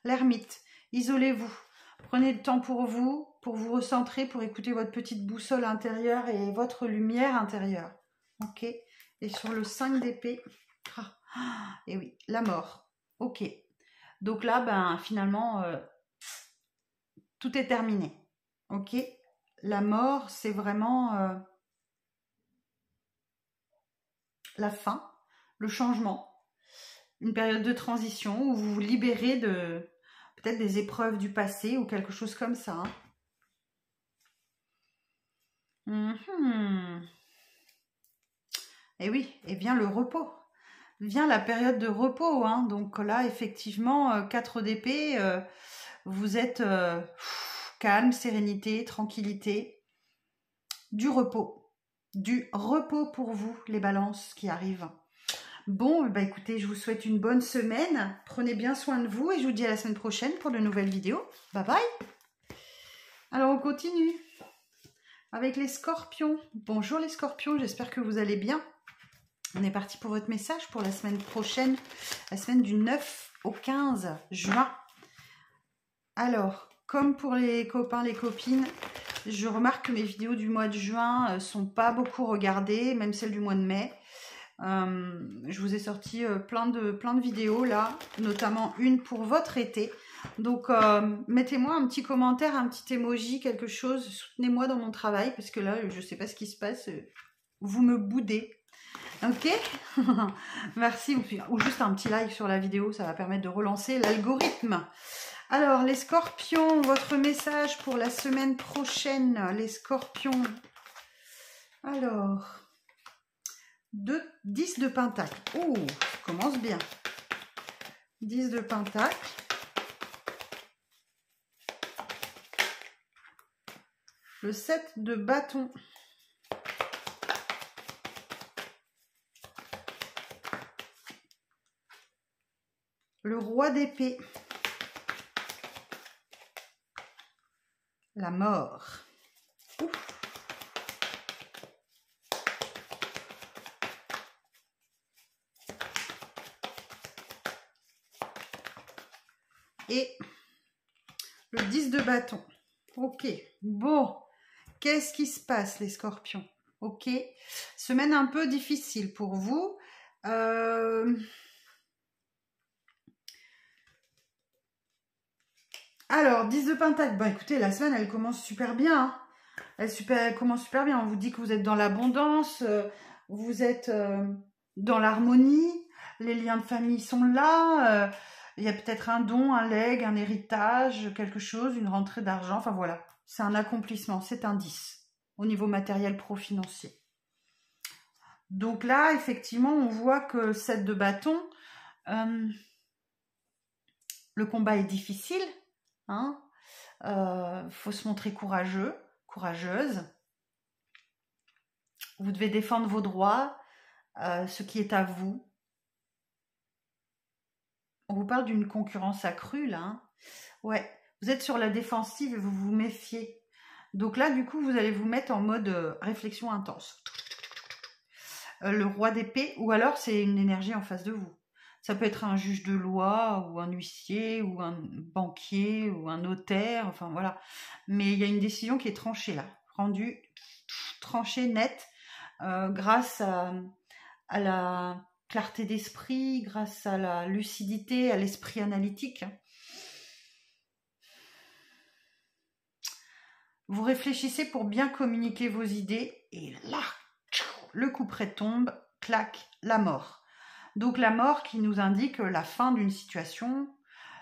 L'ermite, isolez-vous. Prenez le temps pour vous recentrer, pour écouter votre petite boussole intérieure et votre lumière intérieure. Ok. Et sur le 5 d'épée, et oui, la mort. Ok. Donc là, ben finalement, tout est terminé. Ok. La mort, c'est vraiment la fin, le changement. Une période de transition où vous vous libérez de peut-être des épreuves du passé ou quelque chose comme ça. Et oui, et vient le repos. Vient la période de repos. Hein. Donc là, effectivement, 4 d'épée, vous êtes calme, sérénité, tranquillité, du repos. Du repos pour vous, les balances qui arrivent. Bon, bah écoutez, je vous souhaite une bonne semaine. Prenez bien soin de vous et je vous dis à la semaine prochaine pour de nouvelles vidéos. Bye bye. Alors, on continue avec les scorpions. Bonjour les scorpions, j'espère que vous allez bien. On est parti pour votre message pour la semaine prochaine, la semaine du 9 au 15 juin. Alors, comme pour les copains, les copines, je remarque que mes vidéos du mois de juin sont pas beaucoup regardées, même celles du mois de mai. Je vous ai sorti plein de vidéos là, notamment une pour votre été. Donc, mettez-moi un petit commentaire, un petit emoji, quelque chose. Soutenez-moi dans mon travail parce que là, je ne sais pas ce qui se passe. Vous me boudez. Ok. Merci. Ou juste un petit like sur la vidéo, ça va permettre de relancer l'algorithme. Alors, les scorpions, votre message pour la semaine prochaine, les scorpions. Alors, 10 de pentacle. Oh, commence bien. 10 de pentacle. Le 7 de bâton. Le roi d'épée. La mort. Ouf. Et le 10 de bâton. Ok, bon. Qu'est-ce qui se passe, les scorpions? Ok, semaine un peu difficile pour vous. Alors, 10 de pentacle. Bah écoutez, la semaine, elle commence super bien. Hein. Elle commence super bien. On vous dit que vous êtes dans l'abondance, vous êtes dans l'harmonie, les liens de famille sont là. Il y a peut-être un don, un legs, un héritage, quelque chose, une rentrée d'argent. Enfin voilà, c'est un accomplissement, c'est un 10 au niveau matériel pro-financier. Donc là, effectivement, on voit que 7 de bâton, le combat est difficile. Hein, faut se montrer courageux, courageuse. Vous devez défendre vos droits, ce qui est à vous. On vous parle d'une concurrence accrue, là. Hein. Ouais, vous êtes sur la défensive et vous vous méfiez. Donc là, du coup, vous allez vous mettre en mode réflexion intense. Le roi d'épée, ou alors c'est une énergie en face de vous. Ça peut être un juge de loi, ou un huissier, ou un banquier, ou un notaire, enfin voilà. Mais il y a une décision qui est tranchée là, rendue, tranchée, nette, grâce à la clarté d'esprit, grâce à la lucidité, à l'esprit analytique. Vous réfléchissez pour bien communiquer vos idées, et là, le couperet tombe, clac, la mort. Donc la mort qui nous indique la fin d'une situation,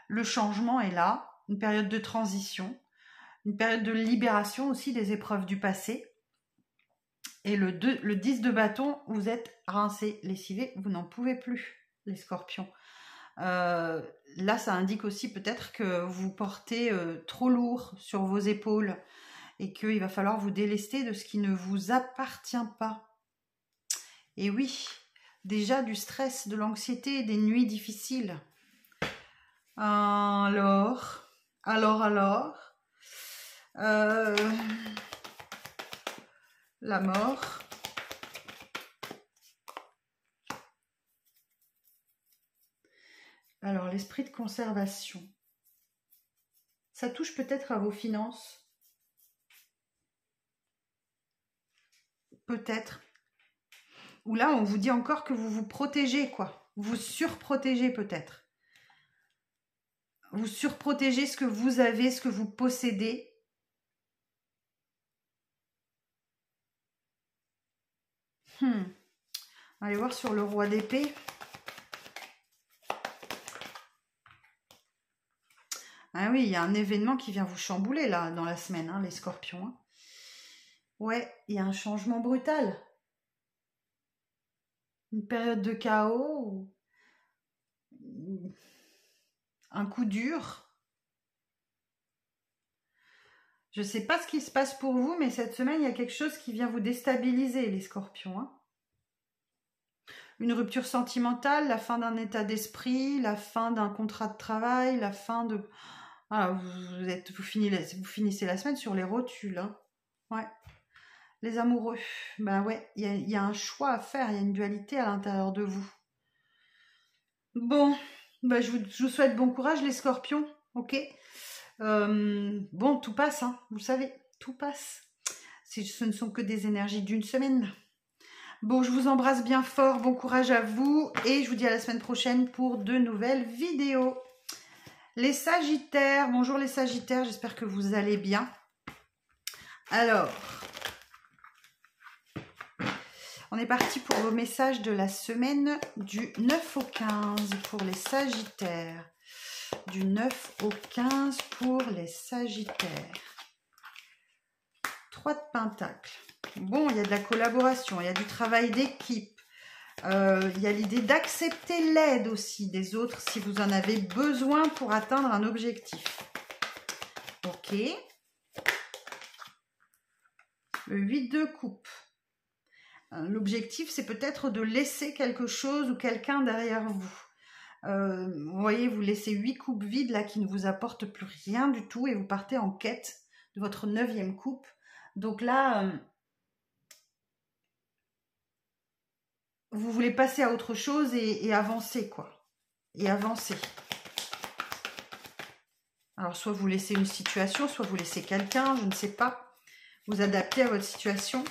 le changement est là, une période de transition, une période de libération aussi des épreuves du passé. Et le 10 de bâton, vous êtes rincé, lessivé, vous n'en pouvez plus, les scorpions. Là, ça indique aussi peut-être que vous portez trop lourd sur vos épaules et qu'il va falloir vous délester de ce qui ne vous appartient pas. Et oui, déjà du stress, de l'anxiété, des nuits difficiles. Alors, la mort. Alors, l'esprit de conservation. Ça touche peut-être à vos finances. Peut-être. Ou là, on vous dit encore que vous vous protégez, quoi. Vous surprotégez peut-être. Vous surprotégez ce que vous avez, ce que vous possédez. Allez voir sur le roi d'épée. Ah oui, il y a un événement qui vient vous chambouler là dans la semaine, hein, les scorpions. Hein. Ouais, il y a un changement brutal. Une période de chaos. Un coup dur. Je ne sais pas ce qui se passe pour vous, mais cette semaine, il y a quelque chose qui vient vous déstabiliser, les scorpions. Hein. Une rupture sentimentale, la fin d'un état d'esprit, la fin d'un contrat de travail, la fin de... Voilà, vous finissez la semaine sur les rotules. Hein. Ouais. Les amoureux. Ben ouais, il y a un choix à faire, il y a une dualité à l'intérieur de vous. Bon, ben je vous souhaite bon courage, les scorpions. Ok. Bon, tout passe, hein, vous savez, tout passe. Ce ne sont que des énergies d'une semaine. Bon, je vous embrasse bien fort, bon courage à vous et je vous dis à la semaine prochaine pour de nouvelles vidéos. Les Sagittaires, bonjour les Sagittaires, j'espère que vous allez bien. Alors, on est parti pour vos messages de la semaine du 9 au 15 pour les Sagittaires. Du 9 au 15 pour les Sagittaires. 3 de Pentacles. Bon, il y a de la collaboration, il y a du travail d'équipe. Il y a l'idée d'accepter l'aide aussi des autres si vous en avez besoin pour atteindre un objectif. Ok. Le 8 de coupe. L'objectif, c'est peut-être de laisser quelque chose ou quelqu'un derrière vous. Vous voyez, vous laissez 8 coupes vides là qui ne vous apportent plus rien du tout et vous partez en quête de votre 9e coupe. Donc là, vous voulez passer à autre chose et avancer, quoi. Et avancer. Alors, soit vous laissez une situation, soit vous laissez quelqu'un, je ne sais pas. Vous adaptez à votre situation.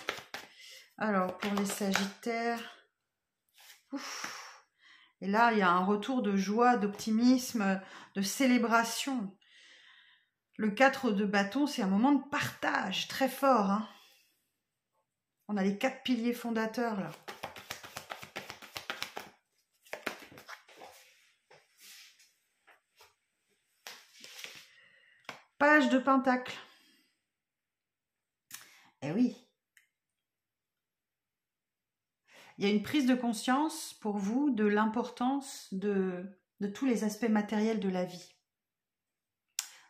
Alors, pour les Sagittaires... Ouf. Et là, il y a un retour de joie, d'optimisme, de célébration. Le 4 de bâton, c'est un moment de partage très fort. Hein. On a les 4 piliers fondateurs, là. Page de Pentacle. Eh oui. Il y a une prise de conscience pour vous de l'importance de tous les aspects matériels de la vie.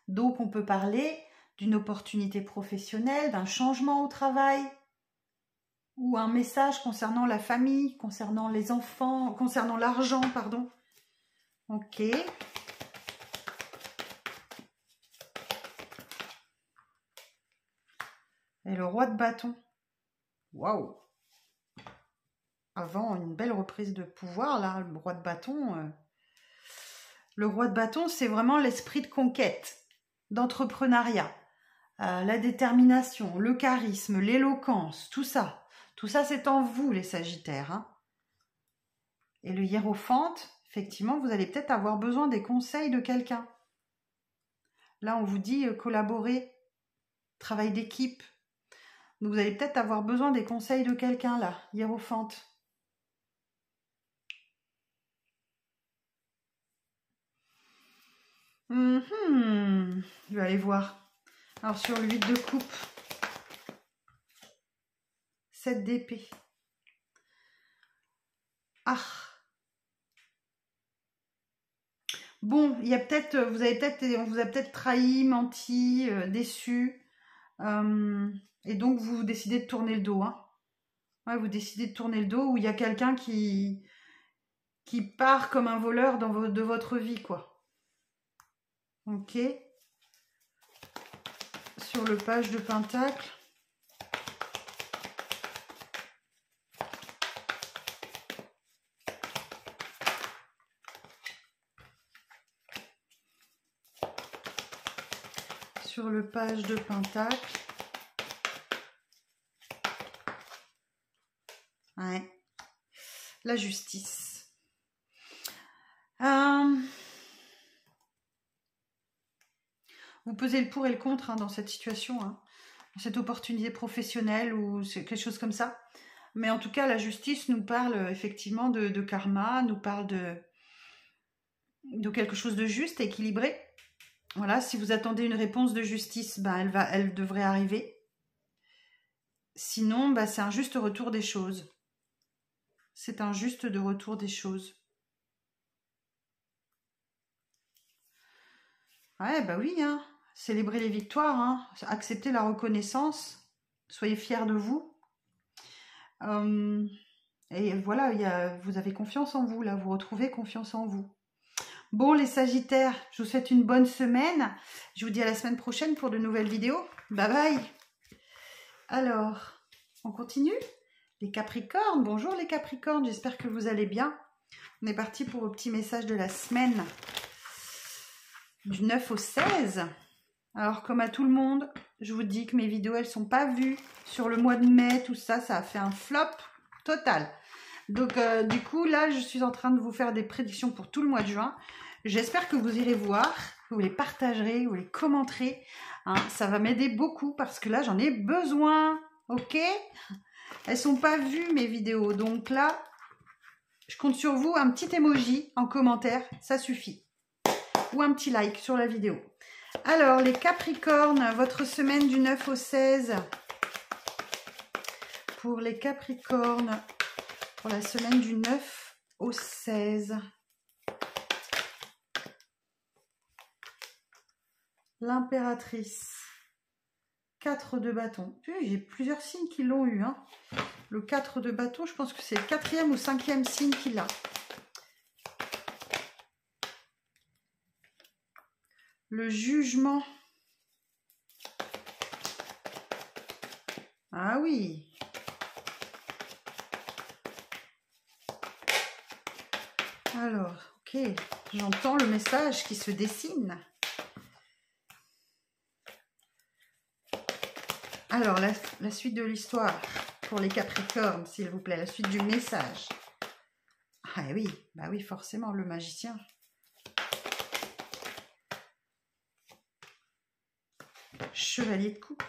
Donc, on peut parler d'une opportunité professionnelle, d'un changement au travail, ou un message concernant la famille, concernant les enfants, concernant l'argent, pardon. Ok. Et le roi de bâton. Waouh! Avant une belle reprise de pouvoir, là, le roi de bâton. Le roi de bâton, c'est vraiment l'esprit de conquête, d'entrepreneuriat, la détermination, le charisme, l'éloquence, tout ça. Tout ça, c'est en vous, les Sagittaires. Hein. Et le hiérophante, effectivement, vous allez peut-être avoir besoin des conseils de quelqu'un. Là, on vous dit collaborer, travail d'équipe. Donc, vous allez peut-être avoir besoin des conseils de quelqu'un, là, hiérophante. Je vais aller voir. Alors, sur le 8 de coupe, 7 d'épée. Ah. Bon, il y a peut-être, on vous a peut-être trahi, menti, déçu. Et donc, vous décidez de tourner le dos. Hein. Ouais, vous décidez de tourner le dos où il y a quelqu'un qui part comme un voleur de votre vie, quoi. Ok. Sur le page de Pentacle. Sur le page de Pentacle. Ouais. La justice. Vous pesez le pour et le contre hein, dans cette situation, hein, dans cette opportunité professionnelle ou quelque chose comme ça. Mais en tout cas, la justice nous parle effectivement de karma, nous parle de quelque chose de juste, équilibré. Voilà, si vous attendez une réponse de justice, ben elle devrait arriver. Sinon, ben c'est un juste retour des choses. C'est un juste de retour des choses. Ouais, bah oui, hein. célébrez les victoires, hein. Acceptez la reconnaissance, soyez fiers de vous. Et voilà, vous avez confiance en vous, là, vous retrouvez confiance en vous. Bon, les Sagittaires, je vous souhaite une bonne semaine. Je vous dis à la semaine prochaine pour de nouvelles vidéos. Bye bye. Alors, on continue. Les Capricornes, bonjour les Capricornes, j'espère que vous allez bien. On est parti pour vos petits messages de la semaine. Du 9 au 16. Alors, comme à tout le monde, je vous dis que mes vidéos, elles ne sont pas vues. Sur le mois de mai, tout ça, ça a fait un flop total. Donc, du coup, là, je suis en train de vous faire des prédictions pour tout le mois de juin. J'espère que vous irez voir, que vous les partagerez, vous les commenterez. Hein, ça va m'aider beaucoup parce que là, j'en ai besoin. Ok? Elles sont pas vues, mes vidéos. Donc là, je compte sur vous. Un petit emoji en commentaire, ça suffit. Ou un petit like sur la vidéo. Alors, les Capricornes, votre semaine du 9 au 16. Pour les Capricornes... Pour la semaine du 9 au 16. L'impératrice. 4 de bâton. J'ai plusieurs signes qui l'ont eu. Hein. Le 4 de bâton, je pense que c'est le 4e ou 5e signe qu'il a. Le jugement. Ah oui. Alors, ok, j'entends le message qui se dessine. Alors, la suite de l'histoire pour les Capricornes, s'il vous plaît, la suite du message. Ah oui, bah oui, forcément, le magicien. Chevalier de coupe.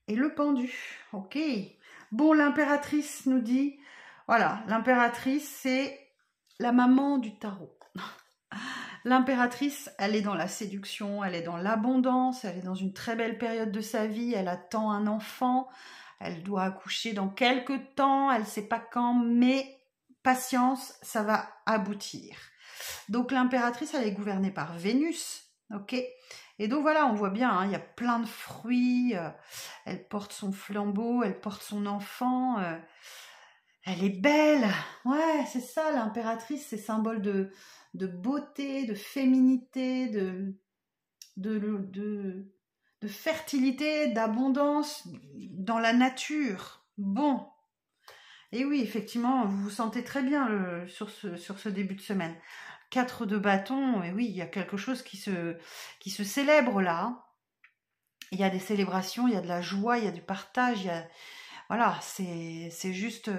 Et le pendu, ok. Bon, l'impératrice nous dit... Voilà, l'impératrice, c'est la maman du tarot. L'impératrice, elle est dans la séduction, elle est dans l'abondance, elle est dans une très belle période de sa vie, elle attend un enfant, elle doit accoucher dans quelques temps, elle ne sait pas quand, mais patience, ça va aboutir. Donc l'impératrice, elle est gouvernée par Vénus, ok. Et donc voilà, on voit bien, hein, il y a plein de fruits, elle porte son flambeau, elle porte son enfant... Elle est belle, ouais, c'est ça, l'impératrice, c'est symbole de beauté, de féminité, de fertilité, d'abondance dans la nature. Bon, et oui, effectivement, vous vous sentez très bien sur ce début de semaine. 4 de bâton, et oui, il y a quelque chose qui se célèbre là. Il y a des célébrations, il y a de la joie, il y a du partage, il y a... Voilà, c'est juste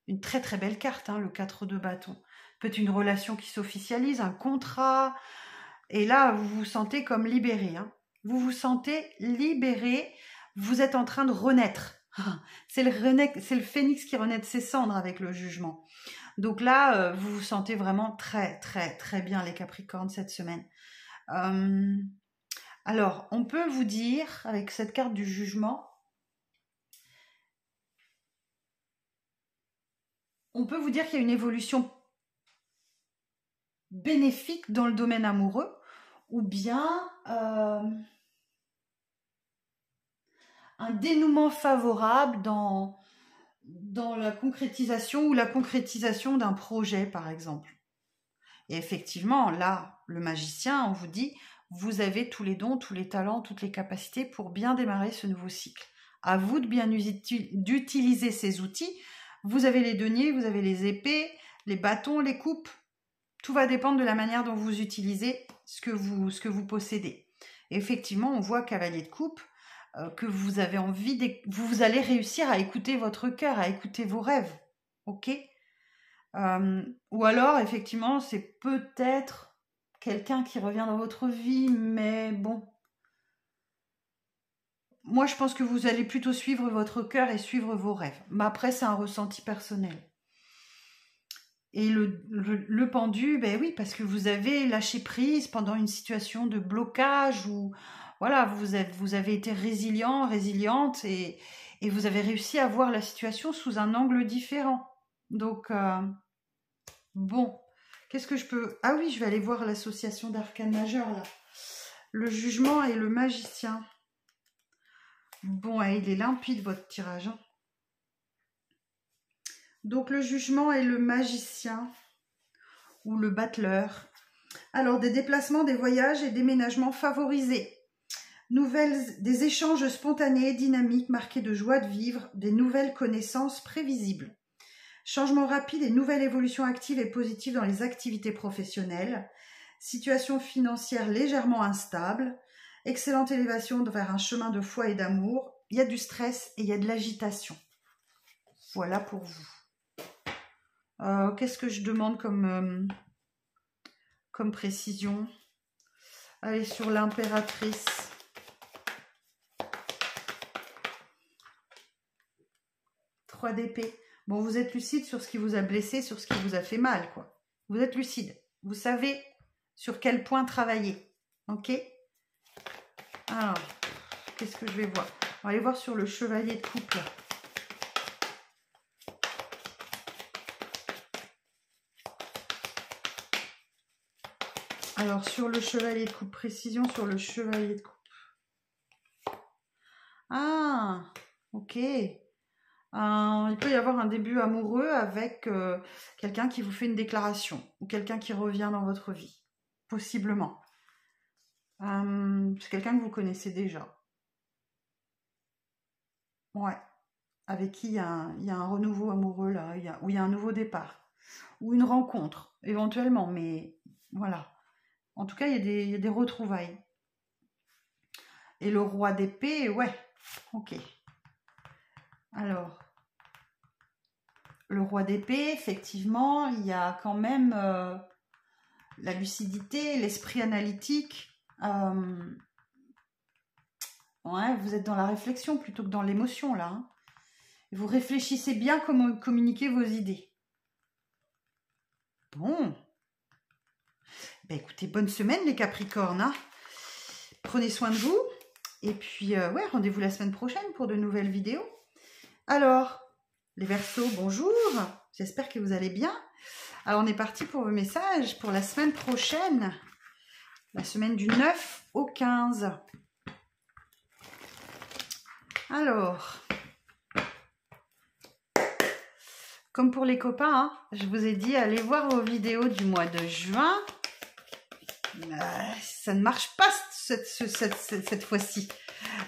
une très très belle carte, hein, le 4 de bâton. Peut-être une relation qui s'officialise, un contrat. Et là, vous vous sentez comme libéré. Hein. Vous vous sentez libéré. Vous êtes en train de renaître. C'est le phénix qui renaît de ses cendres avec le jugement. Donc là, vous vous sentez vraiment très très très bien les Capricornes cette semaine. Alors, on peut vous dire, avec cette carte du jugement, on peut vous dire qu'il y a une évolution bénéfique dans le domaine amoureux ou bien un dénouement favorable dans la concrétisation ou la concrétisation d'un projet, par exemple. Et effectivement, là, le magicien, on vous dit, vous avez tous les dons, tous les talents, toutes les capacités pour bien démarrer ce nouveau cycle. À vous de bien d'utiliser ces outils. Vous avez les deniers, vous avez les épées, les bâtons, les coupes. Tout va dépendre de la manière dont vous utilisez ce que vous possédez. Et effectivement, on voit cavalier de coupe, que vous avez envie, vous allez réussir à écouter votre cœur, à écouter vos rêves. Ok ? Ou alors, effectivement, c'est peut-être quelqu'un qui revient dans votre vie, mais bon. Moi, je pense que vous allez plutôt suivre votre cœur et suivre vos rêves. Mais après, c'est un ressenti personnel. Et le pendu, ben oui, parce que vous avez lâché prise pendant une situation de blocage où, voilà, vous avez été résiliente et vous avez réussi à voir la situation sous un angle différent. Donc, bon, qu'est-ce que je peux... Ah oui, je vais aller voir l'association d'arcanes majeures, là. Le jugement et le magicien. Bon, il est limpide votre tirage. Hein. Donc le jugement et le magicien ou le battleur. Alors des déplacements, des voyages et déménagements favorisés. Des échanges spontanés, dynamiques, marqués de joie de vivre, des nouvelles connaissances prévisibles. Changement rapide et nouvelle évolution active et positive dans les activités professionnelles. Situation financière légèrement instable. Excellente élévation vers un chemin de foi et d'amour. Il y a du stress et il y a de l'agitation. Voilà pour vous. Qu'est-ce que je demande comme précision? Allez, sur l'impératrice. Trois d'épée. Bon, vous êtes lucide sur ce qui vous a blessé, sur ce qui vous a fait mal, quoi. Vous êtes lucide. Vous savez sur quel point travailler. Ok? Alors, qu'est-ce que je vais voir? On va aller voir sur le chevalier de coupe. Alors, sur le chevalier de coupe, précision sur le chevalier de coupe. Ah, ok. Il peut y avoir un début amoureux avec quelqu'un qui vous fait une déclaration ou quelqu'un qui revient dans votre vie, possiblement. C'est quelqu'un que vous connaissez déjà. Ouais. Avec qui il y a un renouveau amoureux, là, où il y a un nouveau départ. Ou une rencontre, éventuellement, mais voilà. En tout cas, il y a des retrouvailles. Et le roi d'épée, ouais, ok. Alors, le roi d'épée, effectivement, il y a quand même la lucidité, l'esprit analytique. Ouais, vous êtes dans la réflexion plutôt que dans l'émotion, là. Hein. Vous réfléchissez bien comment communiquer vos idées. Bon. Ben écoutez, bonne semaine les Capricornes. Hein. Prenez soin de vous. Et puis, ouais, rendez-vous la semaine prochaine pour de nouvelles vidéos. Alors, les Verseaux, bonjour. J'espère que vous allez bien. Alors, on est parti pour vos messages pour la semaine prochaine. La semaine du 9 au 15. Alors, comme pour les copains, hein, je vous ai dit, allez voir vos vidéos du mois de juin. Ça ne marche pas cette fois-ci.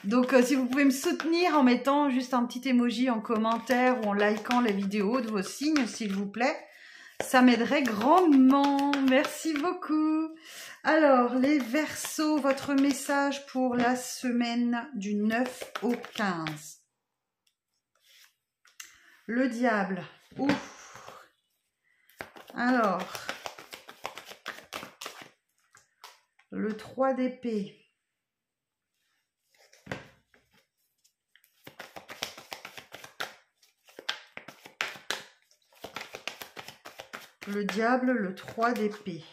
Donc, si vous pouvez me soutenir en mettant juste un petit emoji en commentaire ou en likant la vidéo de vos signes, s'il vous plaît, ça m'aiderait grandement. Merci beaucoup. Alors, les Verseaux, votre message pour la semaine du 9 au 15. Le diable. Ouf. Alors, le 3 d'épée. Le diable, le 3 d'épée.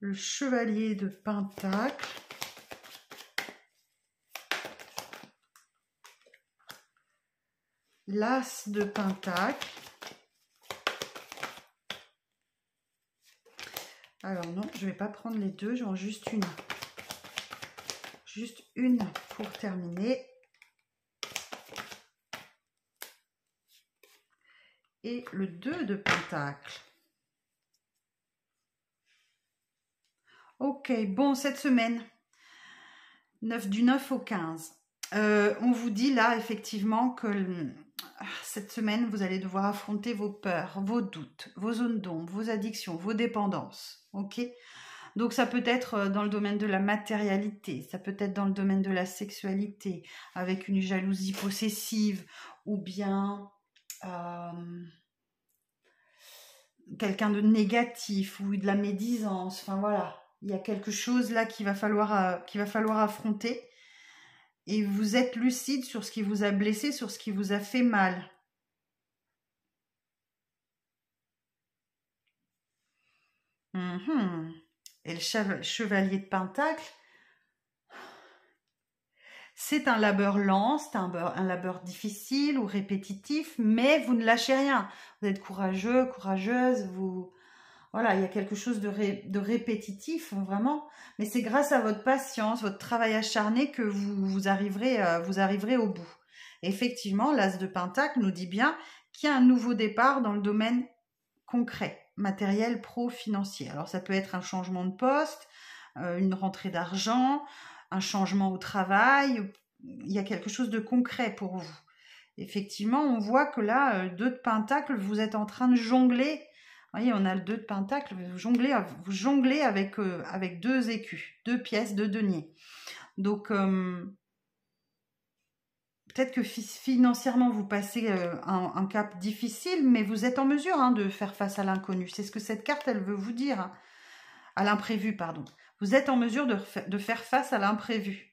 Le chevalier de pentacle. L'as de pentacle. Alors non, je ne vais pas prendre les deux, j'en ai juste une. Juste une pour terminer. Et le 2 de pentacle. Ok, bon, cette semaine, du 9 au 15. On vous dit là, effectivement, que cette semaine, vous allez devoir affronter vos peurs, vos doutes, vos zones d'ombre, vos addictions, vos dépendances. Ok ? Donc, ça peut être dans le domaine de la matérialité, ça peut être dans le domaine de la sexualité, avec une jalousie possessive, ou bien quelqu'un de négatif, ou de la médisance. Enfin, voilà. Il y a quelque chose là qu'il va falloir affronter. Et vous êtes lucide sur ce qui vous a blessé, sur ce qui vous a fait mal. Et le chevalier de pentacle, c'est un labeur lent, c'est un labeur difficile ou répétitif, mais vous ne lâchez rien. Vous êtes courageux, courageuse, vous voilà, il y a quelque chose de répétitif, vraiment. Mais c'est grâce à votre patience, votre travail acharné que vous arriverez au bout. Effectivement, l'As de Pentacle nous dit bien qu'il y a un nouveau départ dans le domaine concret, matériel, pro, financier. Alors ça peut être un changement de poste, une rentrée d'argent, un changement au travail. Il y a quelque chose de concret pour vous. Effectivement, on voit que là, 2 de Pentacle, vous êtes en train de jongler. Vous voyez, on a le 2 de Pentacle, vous jonglez avec 2 écus, 2 pièces, 2 deniers. Donc, peut-être que financièrement, vous passez un cap difficile, mais vous êtes en mesure de faire face à l'inconnu. C'est ce que cette carte, elle veut vous dire. Hein. À l'imprévu, pardon. Vous êtes en mesure de faire face à l'imprévu.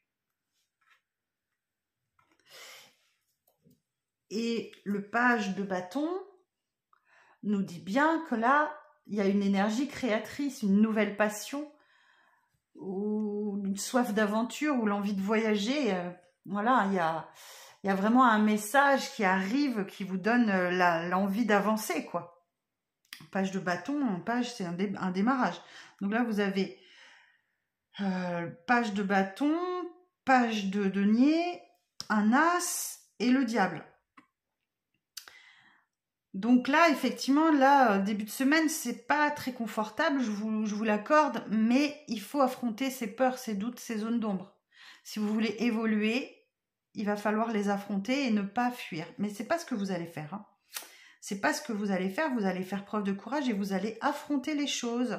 Et le page de bâton nous dit bien que là, il y a une énergie créatrice, une nouvelle passion, ou une soif d'aventure, ou l'envie de voyager. Voilà, il y a vraiment un message qui arrive, qui vous donne l'envie d'avancer, quoi. Page de bâton, page, c'est un démarrage. Donc là, vous avez page de bâton, page de denier, un as et le diable. Donc là, effectivement, là, début de semaine, c'est pas très confortable, je vous l'accorde, mais il faut affronter ses peurs, ses doutes, ses zones d'ombre. Si vous voulez évoluer, il va falloir les affronter et ne pas fuir. Mais c'est pas ce que vous allez faire. Hein. C'est pas ce que vous allez faire. Vous allez faire preuve de courage et vous allez affronter les choses.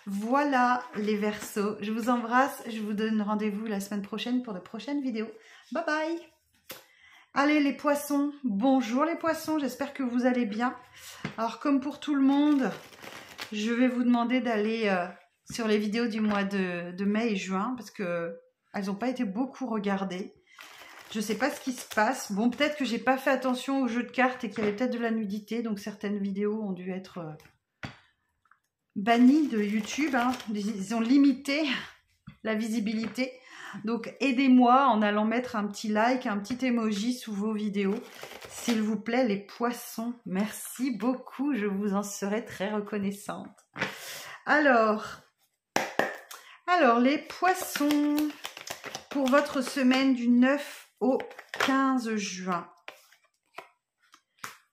Voilà les Verseaux. Je vous embrasse. Je vous donne rendez-vous la semaine prochaine pour de prochaines vidéos. Bye bye. Allez les poissons, bonjour les poissons, j'espère que vous allez bien. Alors comme pour tout le monde, je vais vous demander d'aller sur les vidéos du mois de mai et juin parce que elles n'ont pas été beaucoup regardées. Je ne sais pas ce qui se passe. Bon, peut-être que j'ai pas fait attention au jeu de cartes et qu'il y avait peut-être de la nudité, donc certaines vidéos ont dû être bannies de YouTube. Hein. Ils ont limité la visibilité. Donc aidez-moi en allant mettre un petit like, un petit emoji sous vos vidéos. S'il vous plaît les poissons, merci beaucoup, je vous en serai très reconnaissante. Alors les poissons, pour votre semaine du 9 au 15 juin.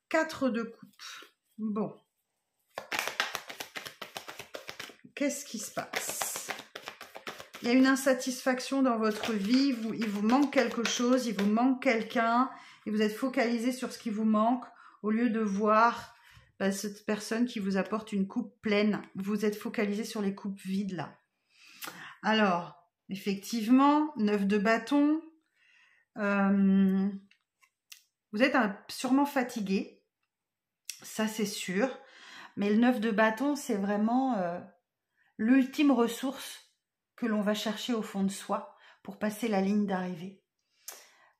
4 de coupe. Bon. Qu'est-ce qui se passe ? Il y a une insatisfaction dans votre vie, il vous manque quelque chose, il vous manque quelqu'un, et vous êtes focalisé sur ce qui vous manque, au lieu de voir cette personne qui vous apporte une coupe pleine. Vous êtes focalisé sur les coupes vides là. Alors, effectivement, 9 de bâton, vous êtes sûrement fatigué, ça c'est sûr, mais le 9 de bâton, c'est vraiment l'ultime ressource que l'on va chercher au fond de soi pour passer la ligne d'arrivée.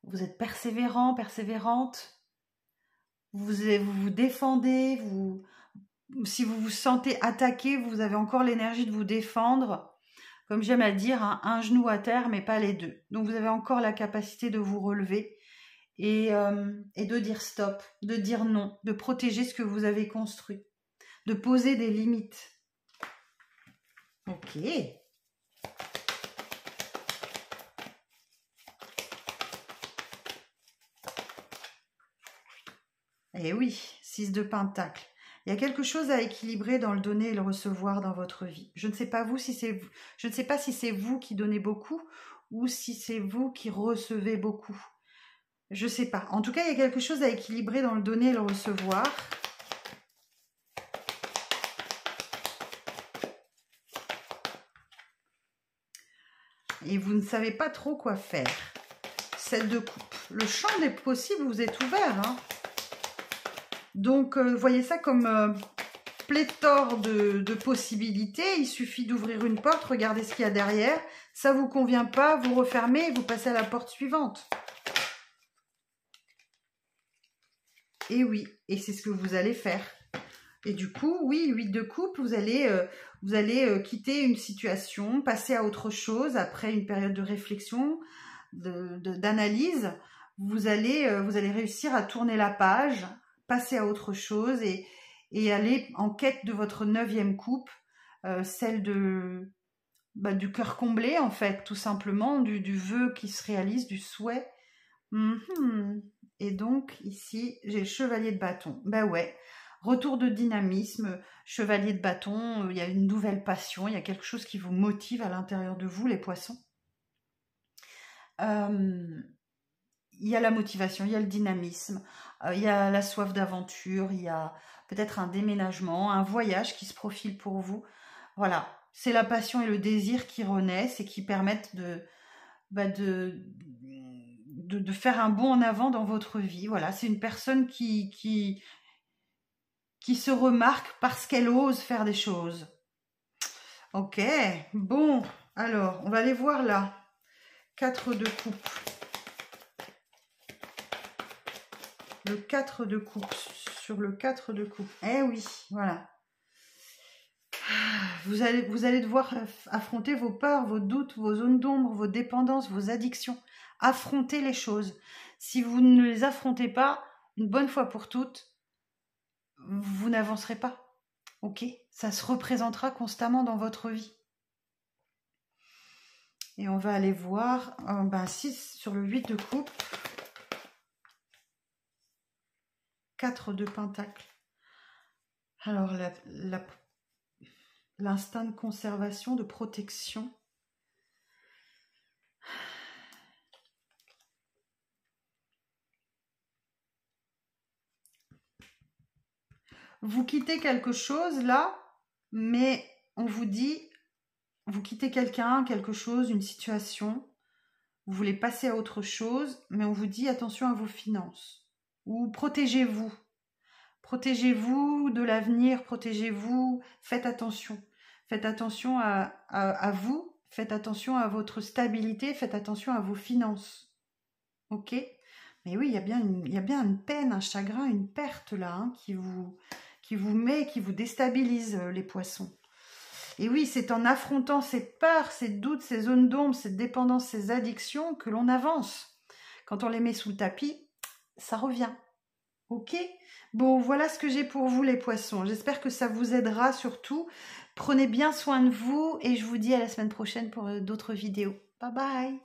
Vous êtes persévérant, persévérante, vous vous défendez, si vous vous sentez attaqué, vous avez encore l'énergie de vous défendre. Comme j'aime à dire, hein, un genou à terre, mais pas les deux. Donc vous avez encore la capacité de vous relever et de dire stop, de dire non, de protéger ce que vous avez construit, de poser des limites. Ok. Eh oui, 6 de Pentacle. Il y a quelque chose à équilibrer dans le donner et le recevoir dans votre vie. Je ne sais pas je ne sais pas si c'est vous qui donnez beaucoup ou si c'est vous qui recevez beaucoup. Je ne sais pas. En tout cas, il y a quelque chose à équilibrer dans le donner et le recevoir. Et vous ne savez pas trop quoi faire. 7 de coupe. Le champ des possibles vous est ouvert, hein. Donc, voyez ça comme pléthore de possibilités. Il suffit d'ouvrir une porte, regardez ce qu'il y a derrière. Ça ne vous convient pas, vous refermez et vous passez à la porte suivante. Et oui, et c'est ce que vous allez faire. Et du coup, oui, 8 de coupe, vous allez quitter une situation, passer à autre chose après une période de réflexion, d'analyse. Vous allez réussir à tourner la page, passer à autre chose et et aller en quête de votre 9e coupe, celle du cœur comblé en fait, tout simplement, du vœu qui se réalise, du souhait. Et donc ici, j'ai le chevalier de bâton. Ben ouais, retour de dynamisme, chevalier de bâton, il y a une nouvelle passion, il y a quelque chose qui vous motive à l'intérieur de vous, les poissons. Il y a la motivation, il y a le dynamisme, il y a la soif d'aventure, il y a peut-être un déménagement, un voyage qui se profile pour vous. Voilà, c'est la passion et le désir qui renaissent et qui permettent de faire un bond en avant dans votre vie. Voilà, c'est une personne qui se remarque parce qu'elle ose faire des choses. Ok, bon, alors, on va aller voir là. 4 de coupe. Le 4 de coupe. Sur le 4 de coupe. Eh oui, voilà. Vous allez devoir affronter vos peurs, vos doutes, vos zones d'ombre, vos dépendances, vos addictions. Affronter les choses. Si vous ne les affrontez pas, une bonne fois pour toutes, vous n'avancerez pas. Ok? Ça se représentera constamment dans votre vie. Et on va aller voir 6 sur le 8 de coupe. 4 de pentacle. Alors, l'instinct de conservation, de protection. Vous quittez quelque chose là, mais on vous dit, vous quittez quelqu'un, quelque chose, une situation, vous voulez passer à autre chose, mais on vous dit attention à vos finances. Ou protégez-vous. Protégez-vous de l'avenir, protégez-vous, faites attention. Faites attention à vous, faites attention à votre stabilité, faites attention à vos finances. Ok? Mais oui, il y a bien une peine, un chagrin, une perte là, hein, qui vous déstabilise, les poissons. Et oui, c'est en affrontant ces peurs, ces doutes, ces zones d'ombre, ces dépendances, ces addictions que l'on avance. Quand on les met sous le tapis, ça revient. Ok? Bon, voilà ce que j'ai pour vous les poissons. J'espère que ça vous aidera surtout. Prenez bien soin de vous et je vous dis à la semaine prochaine pour d'autres vidéos. Bye bye!